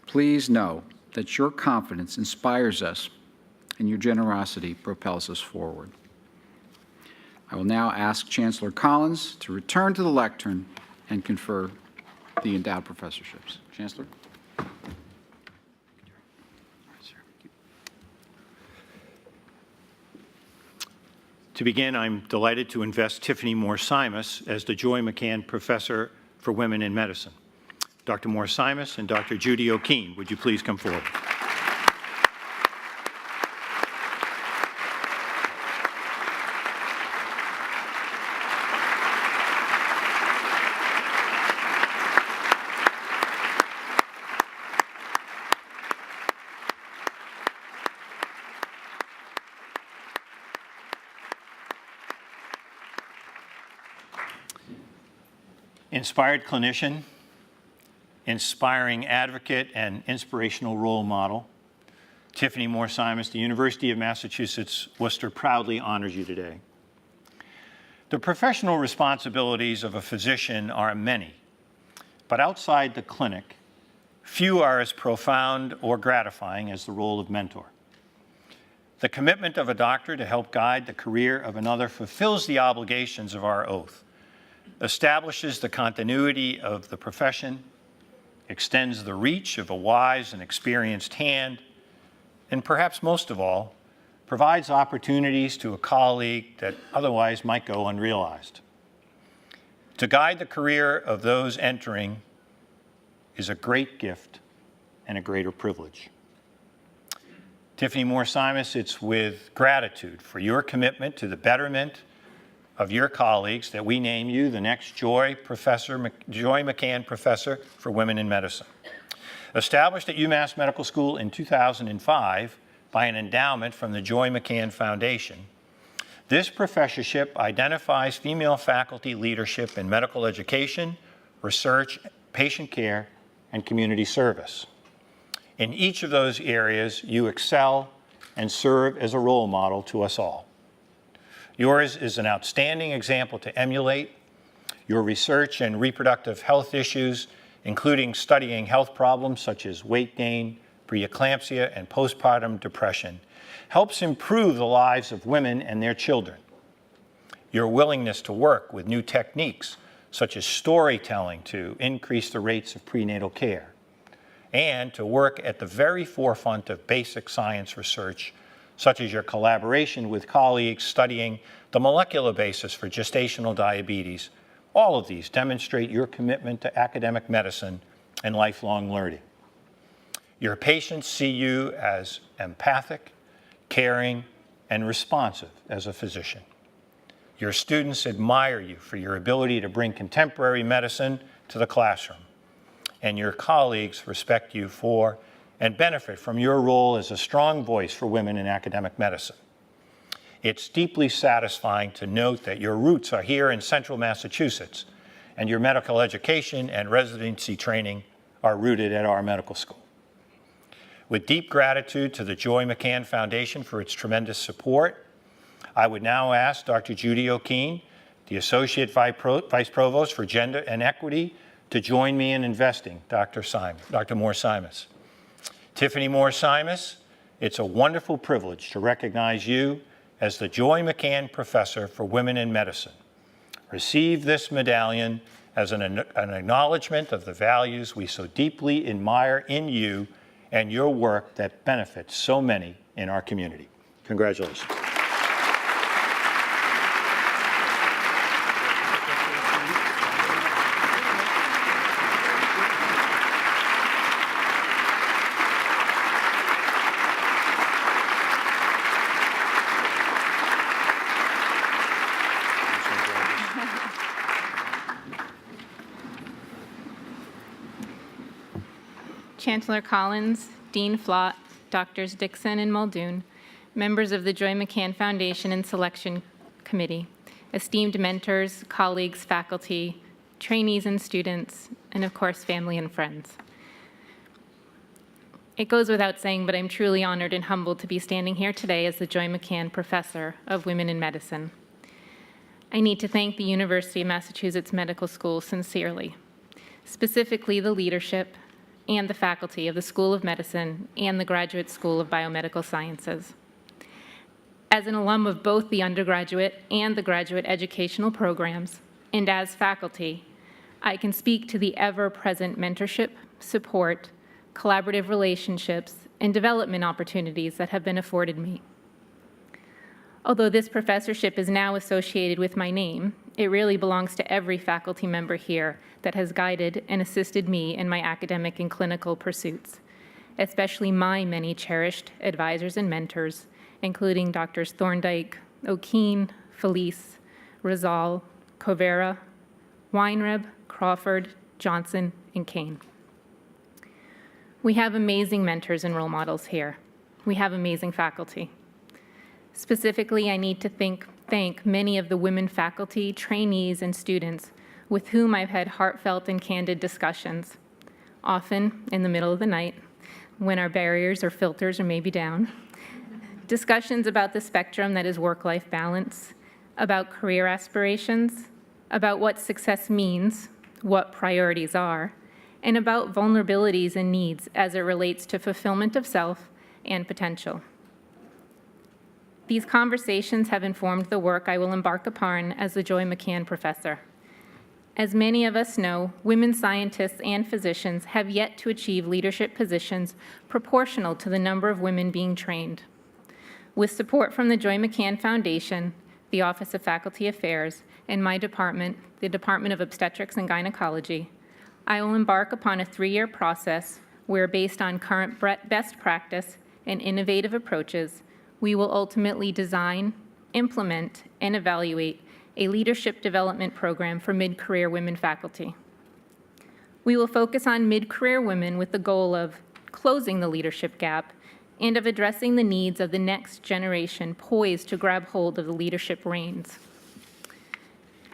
please know that your confidence inspires us and your generosity propels us forward. I will now ask Chancellor Collins to return to the lectern and confer the endowed professorships. Chancellor? To begin, I'm delighted to invest Tiffany Moore-Simas as the Joy McCann Professor for Women in Medicine. Dr. Moore-Simas and Dr. Judy O'Keene, would you please come forward? Inspired clinician, inspiring advocate, and inspirational role model, Tiffany Moore-Simas, the University of Massachusetts Worcester proudly honors you today. The professional responsibilities of a physician are many, but outside the clinic, few are as profound or gratifying as the role of mentor. The commitment of a doctor to help guide the career of another fulfills the obligations of our oath, establishes the continuity of the profession, extends the reach of a wise and experienced hand, and perhaps most of all, provides opportunities to a colleague that otherwise might go unrealized. To guide the career of those entering is a great gift and a greater privilege. Tiffany Moore-Simas, it's with gratitude for your commitment to the betterment of your colleagues that we name you the next Joy McCann Professor for Women in Medicine. Established at UMass Medical School in 2005 by an endowment from the Joy McCann Foundation, this professorship identifies female faculty leadership in medical education, research, patient care, and community service. In each of those areas, you excel and serve as a role model to us all. Yours is an outstanding example to emulate. Your research in reproductive health issues, including studying health problems such as weight gain, preeclampsia, and postpartum depression, helps improve the lives of women and their children. Your willingness to work with new techniques, such as storytelling, to increase the rates of prenatal care, and to work at the very forefront of basic science research, such as your collaboration with colleagues studying the molecular basis for gestational diabetes. All of these demonstrate your commitment to academic medicine and lifelong learning. Your patients see you as empathic, caring, and responsive as a physician. Your students admire you for your ability to bring contemporary medicine to the classroom. And your colleagues respect you for and benefit from your role as a strong voice for women in academic medicine. It's deeply satisfying to note that your roots are here in central Massachusetts, and your medical education and residency training are rooted at our medical school. With deep gratitude to the Joy McCann Foundation for its tremendous support, I would now ask Dr. Judy O'Keene, the Associate Vice Provost for Gender and Equity, to join me in investing Dr. Moore-Simas. Tiffany Moore-Simas, it's a wonderful privilege to recognize you as the Joy McCann Professor for Women in Medicine. Receive this medallion as an acknowledgement of the values we so deeply admire in you and your work that benefits so many in our community. Congratulations. Chancellor Collins, Dean Flott, Drs. Dixon and Muldoon, members of the Joy McCann Foundation and Selection Committee, esteemed mentors, colleagues, faculty, trainees and students, and of course, family and friends. It goes without saying, but I'm truly honored and humbled to be standing here today as the Joy McCann Professor of Women in Medicine. I need to thank the University of Massachusetts Medical School sincerely, specifically the leadership and the faculty of the School of Medicine and the Graduate School of Biomedical Sciences. As an alum of both the undergraduate and the graduate educational programs, and as faculty, I can speak to the ever-present mentorship, support, collaborative relationships, and development opportunities that have been afforded me. Although this professorship is now associated with my name, it really belongs to every faculty member here that has guided and assisted me in my academic and clinical pursuits, especially my many cherished advisors and mentors, including Drs. Thorndike, O'Keene, Felice, Rizal, Covera, Weinreb, Crawford, Johnson, and Kane. We have amazing mentors and role models here. We have amazing faculty. Specifically, I need to thank many of the women faculty, trainees, and students with whom I've had heartfelt and candid discussions, often in the middle of the night when our barriers or filters are maybe down. Discussions about the spectrum that is work-life balance, about career aspirations, about what success means, what priorities are, and about vulnerabilities and needs as it relates to fulfillment of self and potential. These conversations have informed the work I will embark upon as the Joy McCann Professor. As many of us know, women scientists and physicians have yet to achieve leadership positions proportional to the number of women being trained. With support from the Joy McCann Foundation, the Office of Faculty Affairs, and my department, the Department of Obstetrics and Gynecology, I will embark upon a 3-year process where, based on current best practice and innovative approaches, we will ultimately design, implement, and evaluate a leadership development program for mid-career women faculty. We will focus on mid-career women with the goal of closing the leadership gap and of addressing the needs of the next generation poised to grab hold of the leadership reins.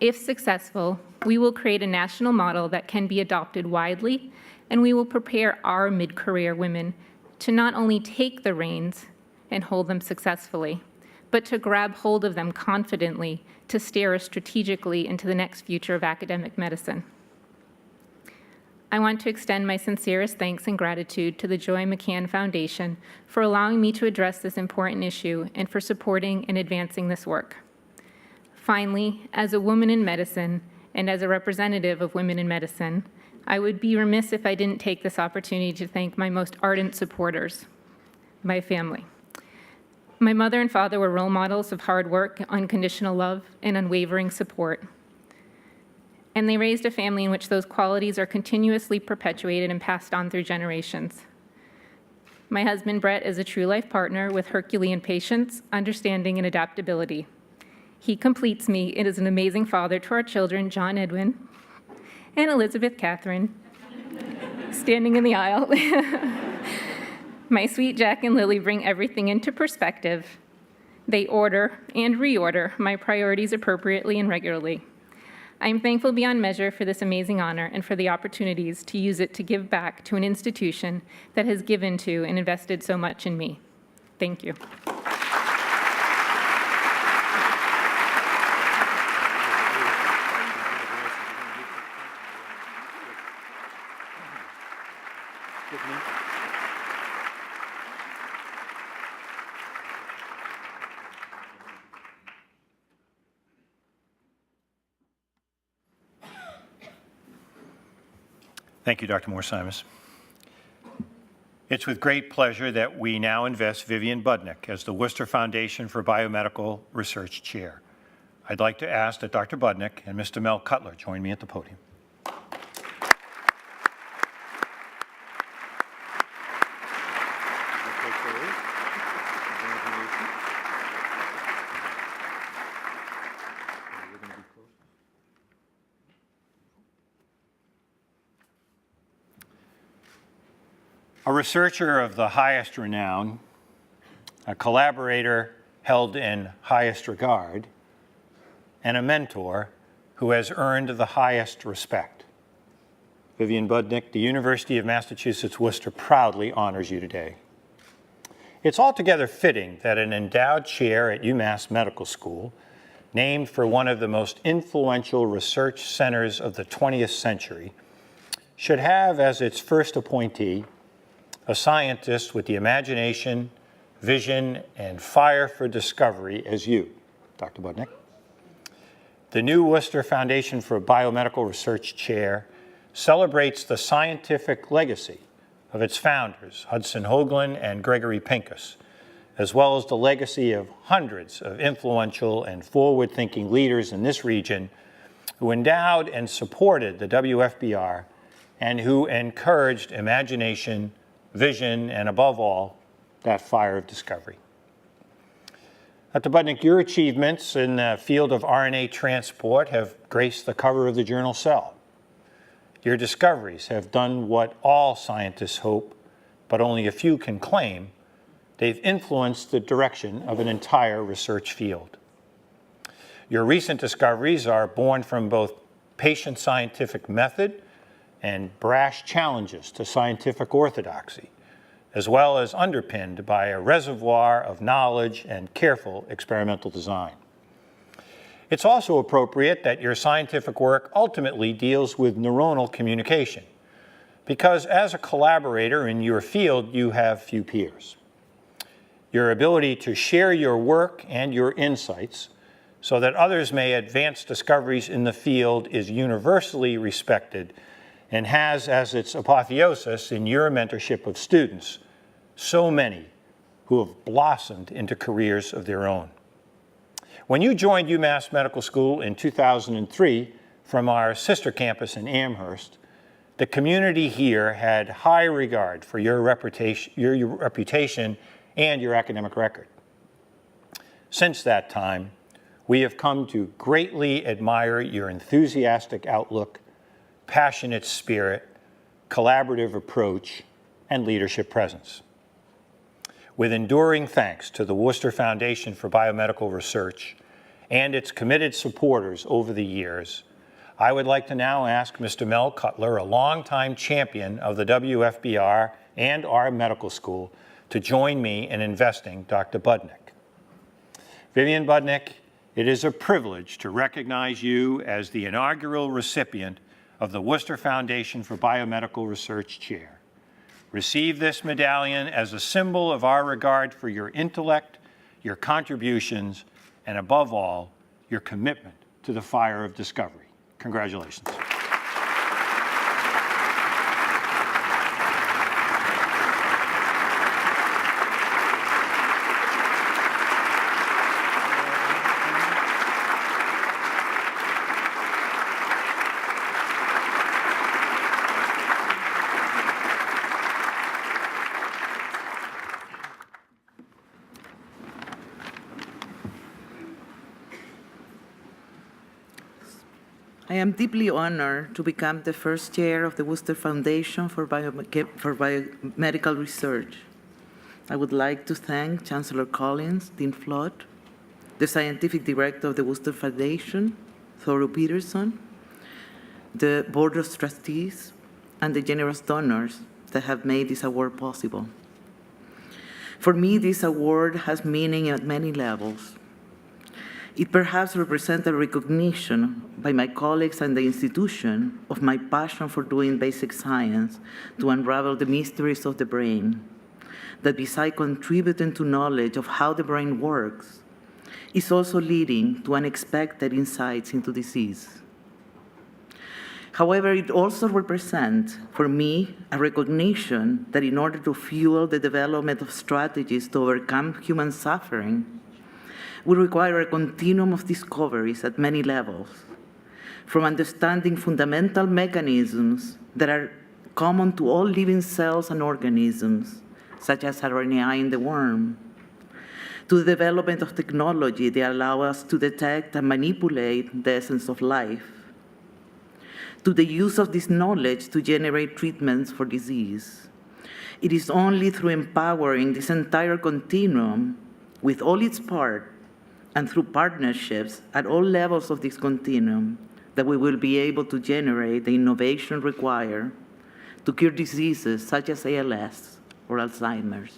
If successful, we will create a national model that can be adopted widely, and we will prepare our mid-career women to not only take the reins and hold them successfully, but to grab hold of them confidently to steer us strategically into the next future of academic medicine. I want to extend my sincerest thanks and gratitude to the Joy McCann Foundation for allowing me to address this important issue and for supporting and advancing this work. Finally, as a woman in medicine and as a representative of women in medicine, I would be remiss if I didn't take this opportunity to thank my most ardent supporters, my family. My mother and father were role models of hard work, unconditional love, and unwavering support. And they raised a family in which those qualities are continuously perpetuated and passed on through generations. My husband, Brett, is a true life partner with Herculean patience, understanding, and adaptability. He completes me and is an amazing father to our children, John Edwin and Elizabeth Catherine, standing in the aisle. My sweet Jack and Lily bring everything into perspective. They order and reorder my priorities appropriately and regularly. I am thankful beyond measure for this amazing honor and for the opportunities to use it to give back to an institution that has given to and invested so much in me. Thank you. Thank you, Dr. Moore-Simus. It's with great pleasure that we now invest Vivian Budnick as the Worcester Foundation for Biomedical Research Chair. I'd like to ask that Dr. Budnick and Mr. Mel Cutler join me at the podium. A researcher of the highest renown, a collaborator held in highest regard, and a mentor who has earned the highest respect. Vivian Budnick, the University of Massachusetts Worcester proudly honors you today. It's altogether fitting that an endowed chair at UMass Medical School, named for one of the most influential research centers of the 20th century, should have as its first appointee a scientist with the imagination, vision, and fire for discovery as you, Dr. Budnick. The new Worcester Foundation for Biomedical Research Chair celebrates the scientific legacy of its founders, Hudson Hoagland and Gregory Pincus, as well as the legacy of hundreds of influential and forward-thinking leaders in this region who endowed and supported the WFBR and who encouraged imagination, vision, and above all, that fire of discovery. Dr. Budnick, your achievements in the field of RNA transport have graced the cover of the journal Cell. Your discoveries have done what all scientists hope, but only a few can claim. They've influenced the direction of an entire research field. Your recent discoveries are born from both patient scientific method and brash challenges to scientific orthodoxy, as well as underpinned by a reservoir of knowledge and careful experimental design. It's also appropriate that your scientific work ultimately deals with neuronal communication, because as a collaborator in your field, you have few peers. Your ability to share your work and your insights so that others may advance discoveries in the field is universally respected and has as its apotheosis in your mentorship of students, so many who have blossomed into careers of their own. When you joined UMass Medical School in 2003 from our sister campus in Amherst, the community here had high regard for your reputation and your academic record. Since that time, we have come to greatly admire your enthusiastic outlook, passionate spirit, collaborative approach, and leadership presence. With enduring thanks to the Worcester Foundation for Biomedical Research and its committed supporters over the years, I would like to now ask Mr. Mel Cutler, a longtime champion of the WFBR and our medical school, to join me in investing Dr. Budnick. Vivian Budnick, it is a privilege to recognize you as the inaugural recipient of the Worcester Foundation for Biomedical Research Chair. Receive this medallion as a symbol of our regard for your intellect, your contributions, and above all, your commitment to the fire of discovery. Congratulations. I am deeply honored to become the first chair of the Worcester Foundation for Biomedical Research. I would like to thank Chancellor Collins, Dean Flood, the scientific director of the Worcester Foundation, Thoreau Peterson, the Board of Trustees, and the generous donors that have made this award possible. For me, this award has meaning at many levels. It perhaps represents a recognition by my colleagues and the institution of my passion for doing basic science to unravel the mysteries of the brain, that besides contributing to knowledge of how the brain works, is also leading to unexpected insights into disease. However, it also represents, for me, a recognition that in order to fuel the development of strategies to overcome human suffering, we require a continuum of discoveries at many levels, from understanding fundamental mechanisms that are common to all living cells and organisms, such as RNA in the worm, to the development of technology that allow us to detect and manipulate the essence of life, to the use of this knowledge to generate treatments for disease. It is only through empowering this entire continuum with all its parts and through partnerships at all levels of this continuum that we will be able to generate the innovation required to cure diseases such as ALS or Alzheimer's.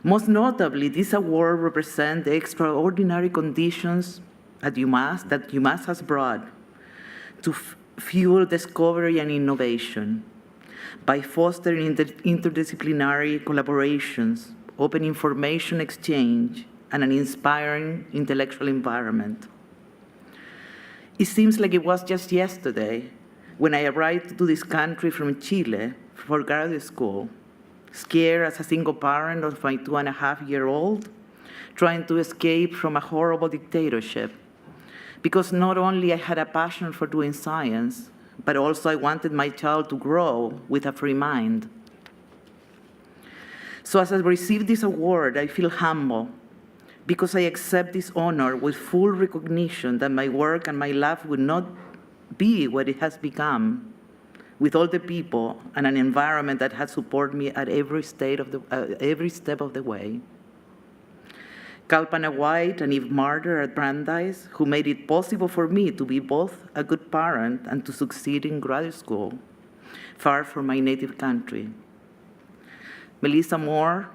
Most notably, this award represents the extraordinary conditions at UMass that UMass has brought to fuel discovery and innovation by fostering interdisciplinary collaborations, open information exchange, and an inspiring intellectual environment. It seems like it was just yesterday when I arrived to this country from Chile for graduate school, scared as a single parent of my 2.5-year-old, trying to escape from a horrible dictatorship, because not only I had a passion for doing science, but also I wanted my child to grow with a free mind. So as I received this award, I feel humble, because I accept this honor with full recognition that my work and my life would not be what it has become with all the people and an environment that has supported me at every step of the way. Kalpana White and Eve Marder at Brandeis, who made it possible for me to be both a good parent and to succeed in graduate school, far from my native country. Melissa Moore,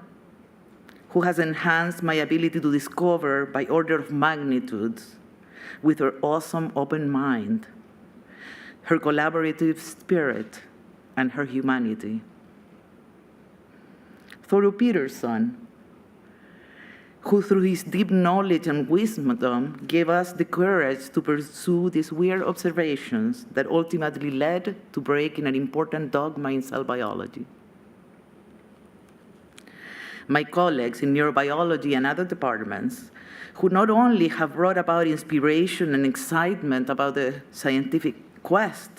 who has enhanced my ability to discover by order of magnitudes with her awesome open mind, her collaborative spirit, and her humanity. Thoreau Peterson, who through his deep knowledge and wisdom gave us the courage to pursue these weird observations that ultimately led to breaking an important dogma in cell biology. My colleagues in neurobiology and other departments, who not only have brought about inspiration and excitement about the scientific quest,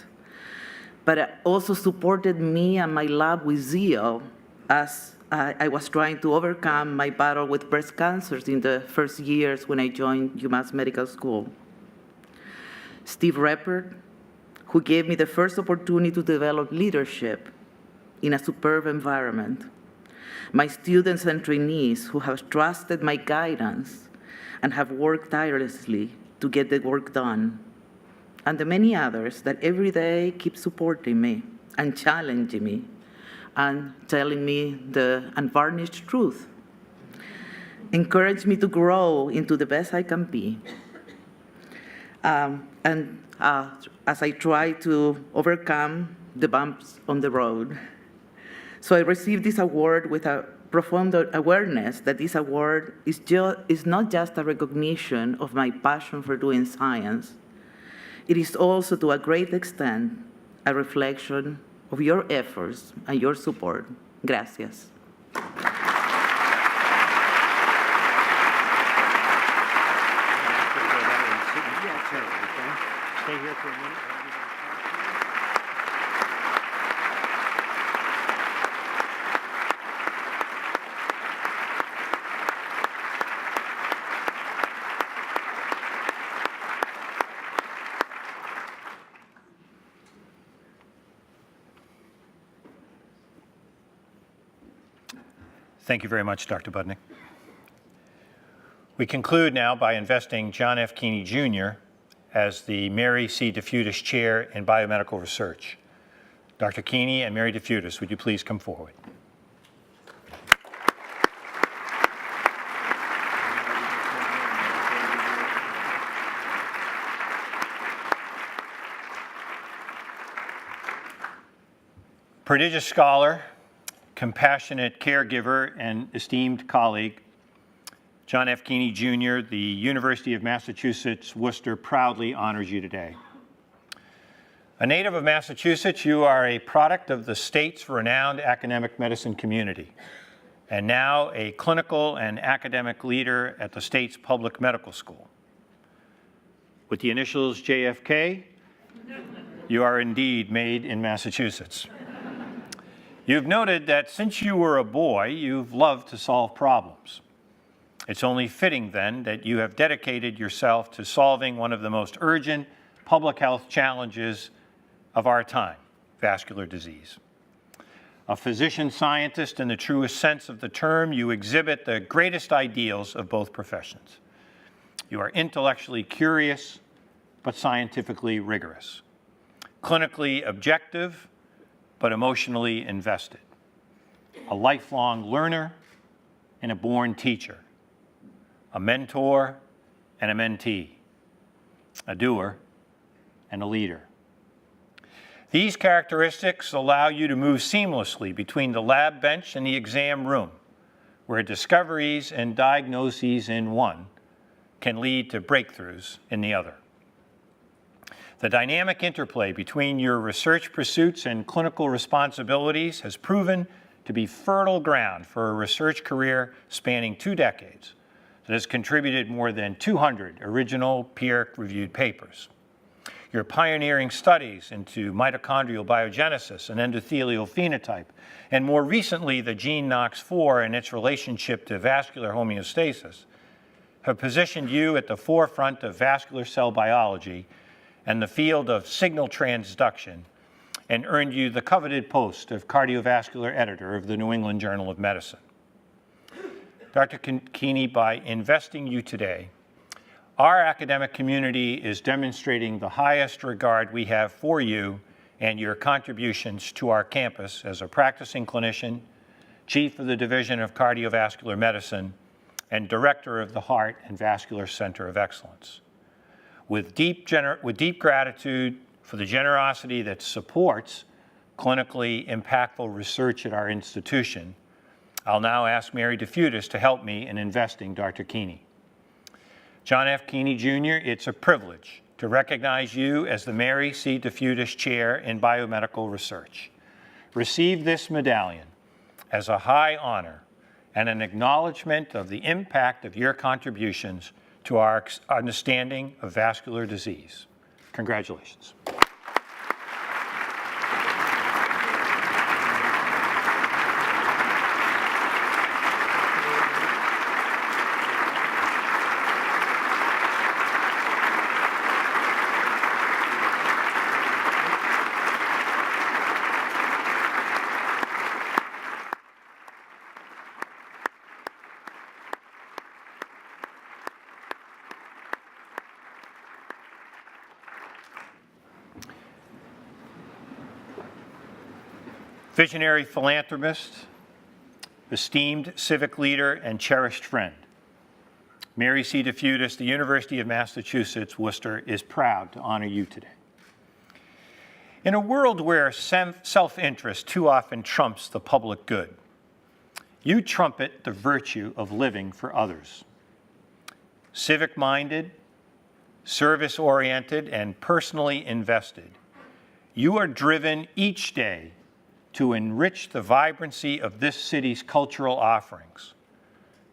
but also supported me and my lab with zeal as I was trying to overcome my battle with breast cancers in the first years when I joined UMass Medical School. Steve Reppert, who gave me the first opportunity to develop leadership in a superb environment. My students and trainees who have trusted my guidance and have worked tirelessly to get the work done. And the many others that every day keep supporting me and challenging me and telling me the unvarnished truth. encourage me to grow into the best I can be. As I try to overcome the bumps on the road. So I received this award with a profound awareness that this award is not just a recognition of my passion for doing science. It is also, to a great extent, a reflection of your efforts and your support. Gracias. Stay here for a minute. Thank you very much, Dr. Budnick. We conclude now by investing John F. Keeney, Jr. as the Mary C. DeFutis Chair in Biomedical Research. Dr. Keeney and Mary DeFutis, would you please come forward? Prodigious scholar, compassionate caregiver, and esteemed colleague, John F. Keeney, Jr., the University of Massachusetts, Worcester proudly honors you today. A native of Massachusetts, you are a product of the state's renowned academic medicine community, and now a clinical and academic leader at the state's public medical school. With the initials JFK, you are indeed made in Massachusetts. You've noted that since you were a boy, you've loved to solve problems. It's only fitting, then, that you have dedicated yourself to solving one of the most urgent public health challenges of our time, vascular disease. A physician scientist in the truest sense of the term, you exhibit the greatest ideals of both professions. You are intellectually curious, but scientifically rigorous. Clinically objective, but emotionally invested. A lifelong learner and a born teacher. A mentor and a mentee, a doer and a leader. These characteristics allow you to move seamlessly between the lab bench and the exam room, where discoveries and diagnoses in one can lead to breakthroughs in the other. The dynamic interplay between your research pursuits and clinical responsibilities has proven to be fertile ground for a research career spanning 2 decades that has contributed more than 200 original peer-reviewed papers. Your pioneering studies into mitochondrial biogenesis and endothelial phenotype, and more recently the gene NOX4 and its relationship to vascular homeostasis, have positioned you at the forefront of vascular cell biology and the field of signal transduction, and earned you the coveted post of cardiovascular editor of the New England Journal of Medicine. Dr. Keeney, by investing you today, our academic community is demonstrating the highest regard we have for you and your contributions to our campus as a practicing clinician, chief of the Division of Cardiovascular Medicine, and director of the Heart and Vascular Center of Excellence. With deep gratitude for the generosity that supports clinically impactful research at our institution, I'll now ask Mary DeFutis to help me in investing Dr. Keeney. John F. Keeney, Jr., it's a privilege to recognize you as the Mary C. DeFutis Chair in Biomedical Research. Receive this medallion as a high honor and an acknowledgement of the impact of your contributions to our understanding of vascular disease. Congratulations. Visionary philanthropist, esteemed civic leader, and cherished friend, Mary C. DeFutis, the University of Massachusetts, Worcester, is proud to honor you today. In a world where self-interest too often trumps the public good, you trumpet the virtue of living for others. Civic-minded, service-oriented, and personally invested, you are driven each day to enrich the vibrancy of this city's cultural offerings,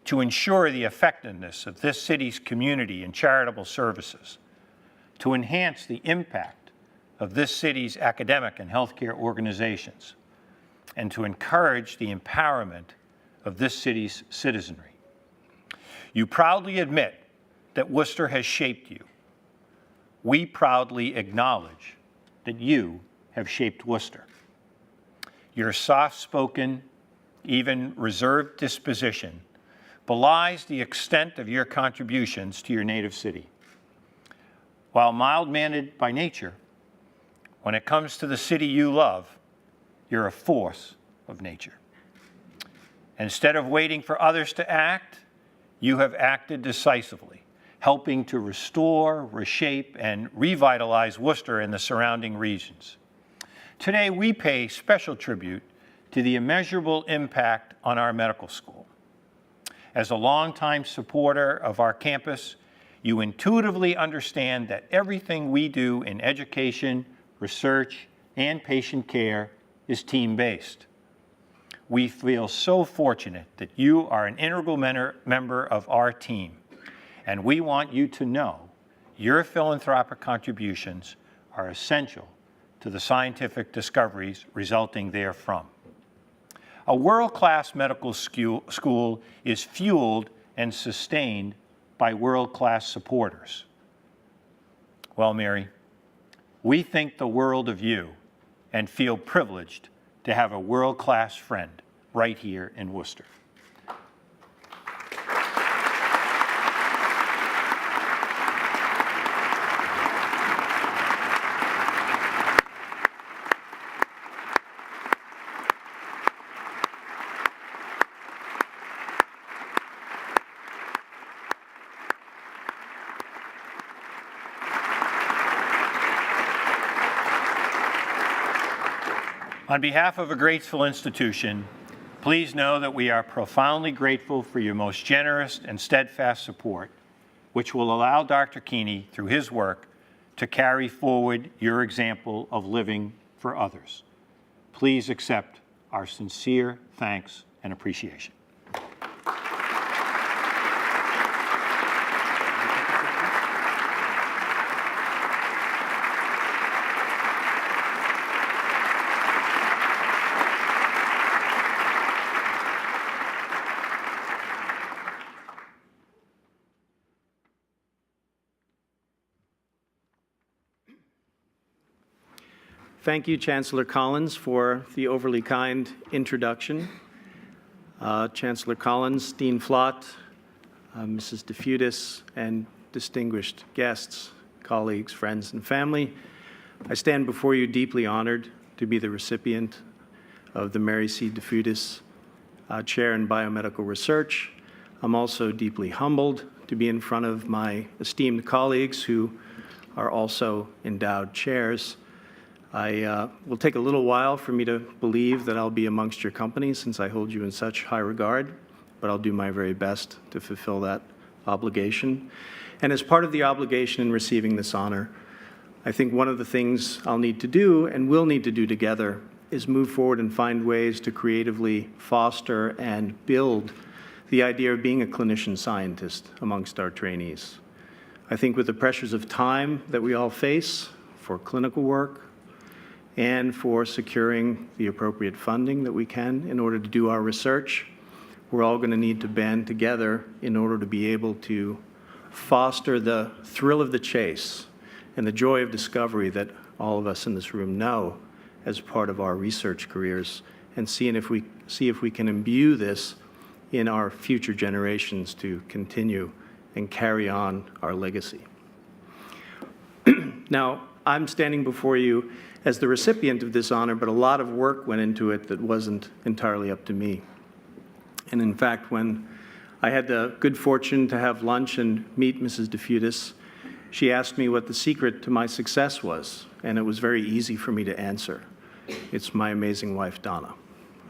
to ensure the effectiveness of this city's community and charitable services, to enhance the impact of this city's academic and healthcare organizations, and to encourage the empowerment of this city's citizenry. You proudly admit that Worcester has shaped you. We proudly acknowledge that you have shaped Worcester. Your soft-spoken, even reserved disposition belies the extent of your contributions to your native city. While mild-mannered by nature, when it comes to the city you love, you're a force of nature. Instead of waiting for others to act, you have acted decisively, helping to restore, reshape, and revitalize Worcester and the surrounding regions. Today, we pay special tribute to the immeasurable impact on our medical school. As a longtime supporter of our campus, you intuitively understand that everything we do in education, research, and patient care is team-based. We feel so fortunate that you are an integral member of our team, and we want you to know your philanthropic contributions are essential to the scientific discoveries resulting therefrom. A world-class medical school is fueled and sustained by world-class supporters. Well, Mary, we think the world of you and feel privileged to have a world-class friend right here in Worcester. On behalf of a graceful institution, please know that we are profoundly grateful for your most generous and steadfast support, which will allow Dr. Keeney, through his work, to carry forward your example of living for others. Please accept our sincere thanks and appreciation. Thank you, Chancellor Collins, for the overly kind introduction. Chancellor Collins, Dean Flott, Mrs. DeFutis, and distinguished guests, colleagues, friends, and family, I stand before you deeply honored to be the recipient of the Mary C. DeFutis Chair in Biomedical Research. I'm also deeply humbled to be in front of my esteemed colleagues who are also endowed chairs. Will take a little while for me to believe that I'll be amongst your company since I hold you in such high regard, but I'll do my very best to fulfill that obligation. And as part of the obligation in receiving this honor, I think one of the things I'll need to do and will need to do together is move forward and find ways to creatively foster and build the idea of being a clinician scientist amongst our trainees. I think with the pressures of time that we all face for clinical work, and for securing the appropriate funding that we can in order to do our research, we're all going to need to band together in order to be able to foster the thrill of the chase and the joy of discovery that all of us in this room know as part of our research careers, and see if we can imbue this in our future generations to continue and carry on our legacy. Now, I'm standing before you as the recipient of this honor, but a lot of work went into it that wasn't entirely up to me. And in fact, when I had the good fortune to have lunch and meet Mrs. DeFutis. She asked me what the secret to my success was, and it was very easy for me to answer. It's my amazing wife, Donna,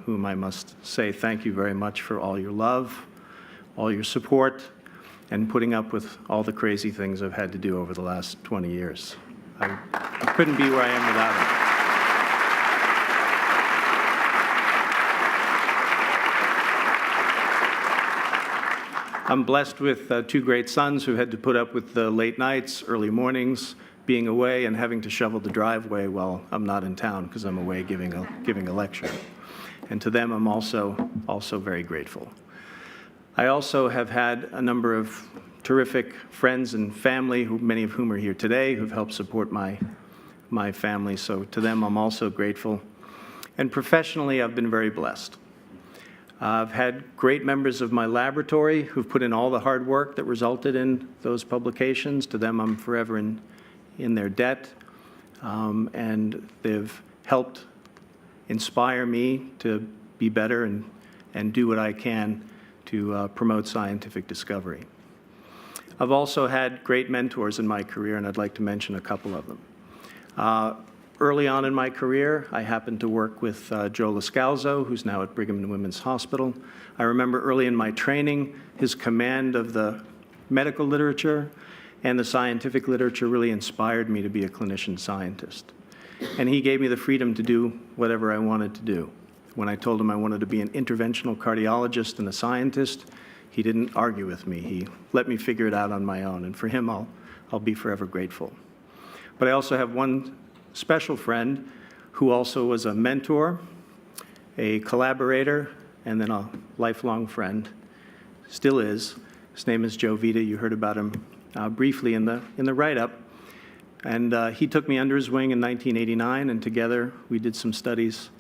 whom I must say thank you very much for all your love, all your support, and putting up with all the crazy things I've had to do over the last 20 years. I couldn't be where I am without her. I'm blessed with two great sons who had to put up with the late nights, early mornings, being away and having to shovel the driveway while I'm not in town because I'm away giving a lecture. And to them, I'm also very grateful. I also have had a number of terrific friends and family, many of whom are here today, who've helped support my family. So to them, I'm also grateful. And professionally, I've been very blessed. I've had great members of my laboratory who've put in all the hard work that resulted in those publications. To them, I'm forever in their debt. And they've helped inspire me to be better and do what I can to promote scientific discovery. I've also had great mentors in my career, and I'd like to mention a couple of them. Early on in my career, I happened to work with Joe Lascalzo, who's now at Brigham and Women's Hospital. I remember early in my training, his command of the medical literature and the scientific literature really inspired me to be a clinician scientist. And he gave me the freedom to do whatever I wanted to do. When I told him I wanted to be an interventional cardiologist and a scientist, he didn't argue with me. He let me figure it out on my own, and for him, I'll be forever grateful. But I also have one special friend who also was a mentor, a collaborator, and then a lifelong friend, still is. His name is Joe Vita. You heard about him briefly in the write-up. And he took me under his wing in 1989, and together we did some studies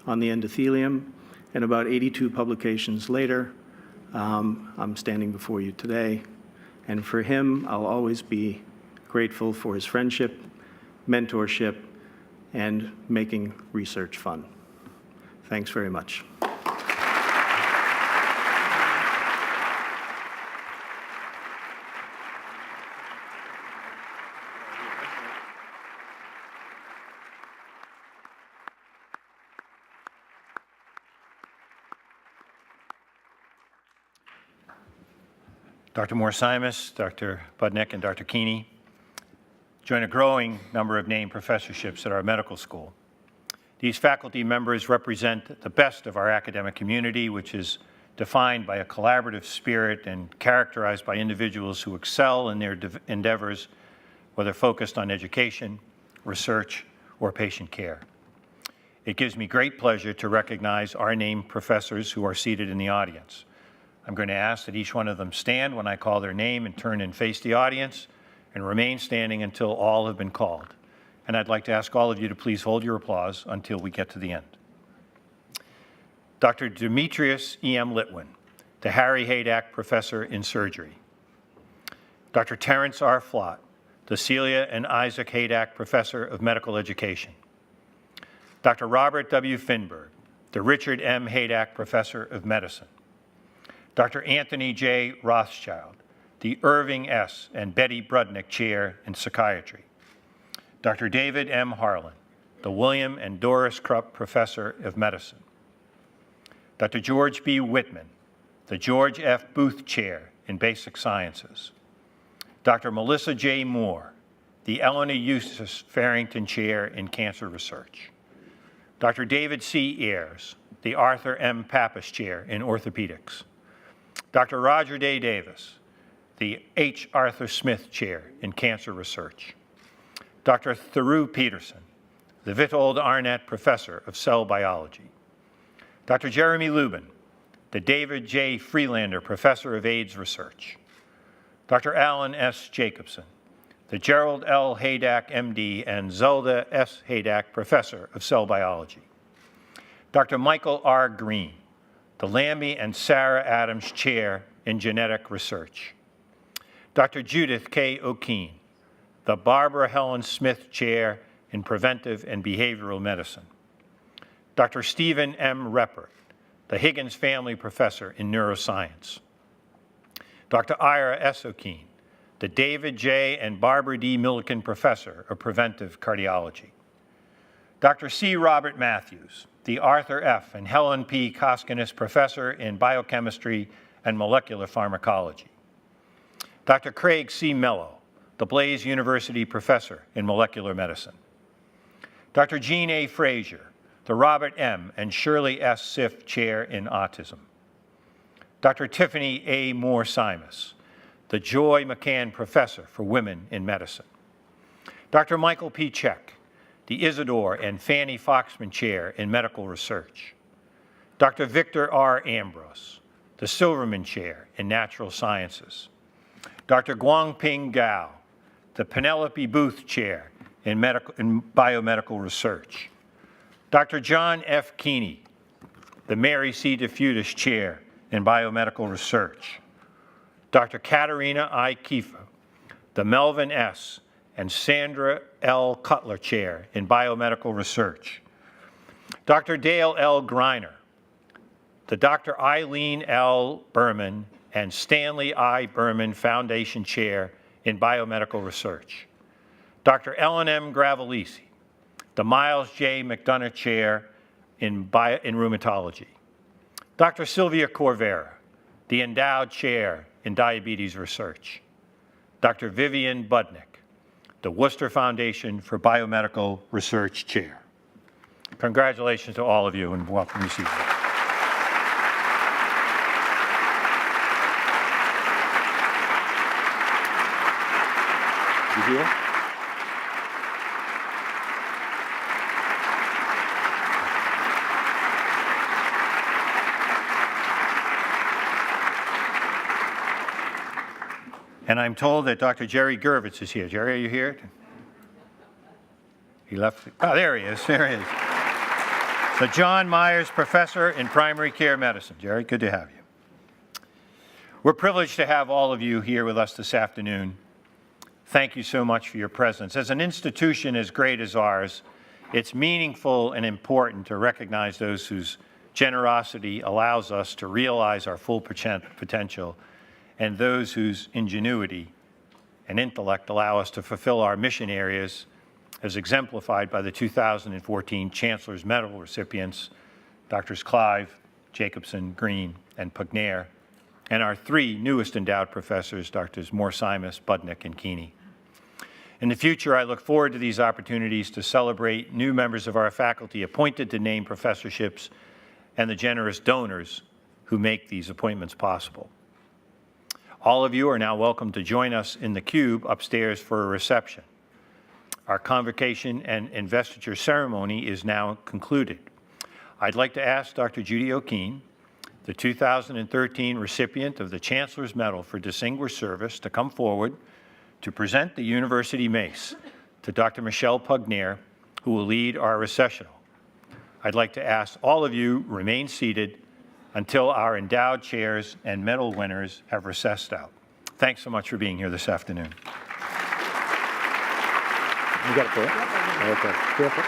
on the endothelium. And about 82 publications later, I'm standing before you today. And for him, I'll always be grateful for his friendship, mentorship, and making research fun. Thanks very much. Dr. Moore-Simus, Dr. Budnick, and Dr. Keeney join a growing number of named professorships at our medical school. These faculty members represent the best of our academic community, which is defined by a collaborative spirit and characterized by individuals who excel in their endeavors, whether focused on education, research, or patient care. It gives me great pleasure to recognize our named professors who are seated in the audience. I'm going to ask that each one of them stand when I call their name and turn and face the audience and remain standing until all have been called. And I'd like to ask all of you to please hold your applause until we get to the end. Dr. Demetrius E.M. Litwin, the Harry Haydack Professor in Surgery. Dr. Terrence R. Flott, the Celia and Isaac Haydack Professor of Medical Education. Dr. Robert W. Finberg, the Richard M. Haydack Professor of Medicine. Dr. Anthony J. Rothschild, the Irving S. and Betty Brudnick Chair in Psychiatry. Dr. David M. Harlan, the William and Doris Krupp Professor of Medicine. Dr. George B. Whitman, the George F. Booth Chair in Basic Sciences. Dr. Melissa J. Moore, the Eleanor Eustace Farrington Chair in Cancer Research. Dr. David C. Ayers, the Arthur M. Pappas Chair in Orthopedics. Dr. Roger Day Davis, the H. Arthur Smith Chair in Cancer Research. Dr. Theru Peterson, the Vitold Arnett Professor of Cell Biology. Dr. Jeremy Lubin, the David J. Freelander Professor of AIDS Research. Dr. Alan S. Jacobson, the Gerald L. Haydack, MD, and Zelda S. Haydack Professor of Cell Biology. Dr. Michael R. Green, the Lambie and Sarah Adams Chair in Genetic Research. Dr. Judith K. O'Keen, the Barbara Helen Smith Chair in Preventive and Behavioral Medicine. Dr. Stephen M. Reppert, the Higgins Family Professor in Neuroscience. Dr. Ira S. O'Keen, the David J. and Barbara D. Milliken Professor of Preventive Cardiology. Dr. C. Robert Matthews, the Arthur F. and Helen P. Koskinis Professor in Biochemistry and Molecular Pharmacology. Dr. Craig C. Mello, the Blaise University Professor in Molecular Medicine. Dr. Jean A. Frazier, the Robert M. and Shirley S. Siff Chair in Autism. Dr. Tiffany A. Moore-Simas, the Joy McCann Professor for Women in Medicine. Dr. Michael P. Check, the Isidore and Fanny Foxman Chair in Medical Research. Dr. Victor R. Ambrose, the Silverman Chair in Natural Sciences. Dr. Guangping Gao, the Penelope Booth Chair in Biomedical Research. Dr. John F. Keeney, the Mary C. DeFutis Chair in Biomedical Research. Dr. Katerina I. Kiefer, the Melvin S. and Sandra L. Cutler Chair in Biomedical Research. Dr. Dale L. Greiner, the Dr. Eileen L. Berman and Stanley I. Berman Foundation Chair in Biomedical Research. Dr. Ellen M. Gravelisi, the Miles J. McDonough Chair in Rheumatology. Dr. Sylvia Corvera, the Endowed Chair in Diabetes Research. Dr. Vivian Budnick, the Worcester Foundation for Biomedical Research Chair. Congratulations to all of you and welcome this evening. You hear? And I'm told that Dr. Jerry Gervitz is here. Jerry, are you here? He left. Oh, there he is. There he is. So John Myers, Professor in Primary Care Medicine. Jerry, good to have you. We're privileged to have all of you here with us this afternoon. Thank you so much for your presence. As an institution as great as ours, it's meaningful and important to recognize those whose generosity allows us to realize our full potential and those whose ingenuity and intellect allow us to fulfill our mission areas as exemplified by the 2014 Chancellor's Medal recipients, Drs. Clive, Jacobson, Green, and Pugnair, and our three newest endowed professors, Drs. Moore-Simas, Budnick, and Keeney. In the future, I look forward to these opportunities to celebrate new members of our faculty appointed to named professorships and the generous donors who make these appointments possible. All of you are now welcome to join us in the cube upstairs for a reception. Our convocation and investiture ceremony is now concluded. I'd like to ask Dr. Judy O'Keen, the 2013 recipient of the Chancellor's Medal for Distinguished Service, to come forward to present the University Mace to Dr. Michelle Pugnair, who will lead our recessional. I'd like to ask all of you remain seated until our endowed chairs and medal winners have recessed out. Thanks so much for being here this afternoon. You got it for it? Okay. Careful.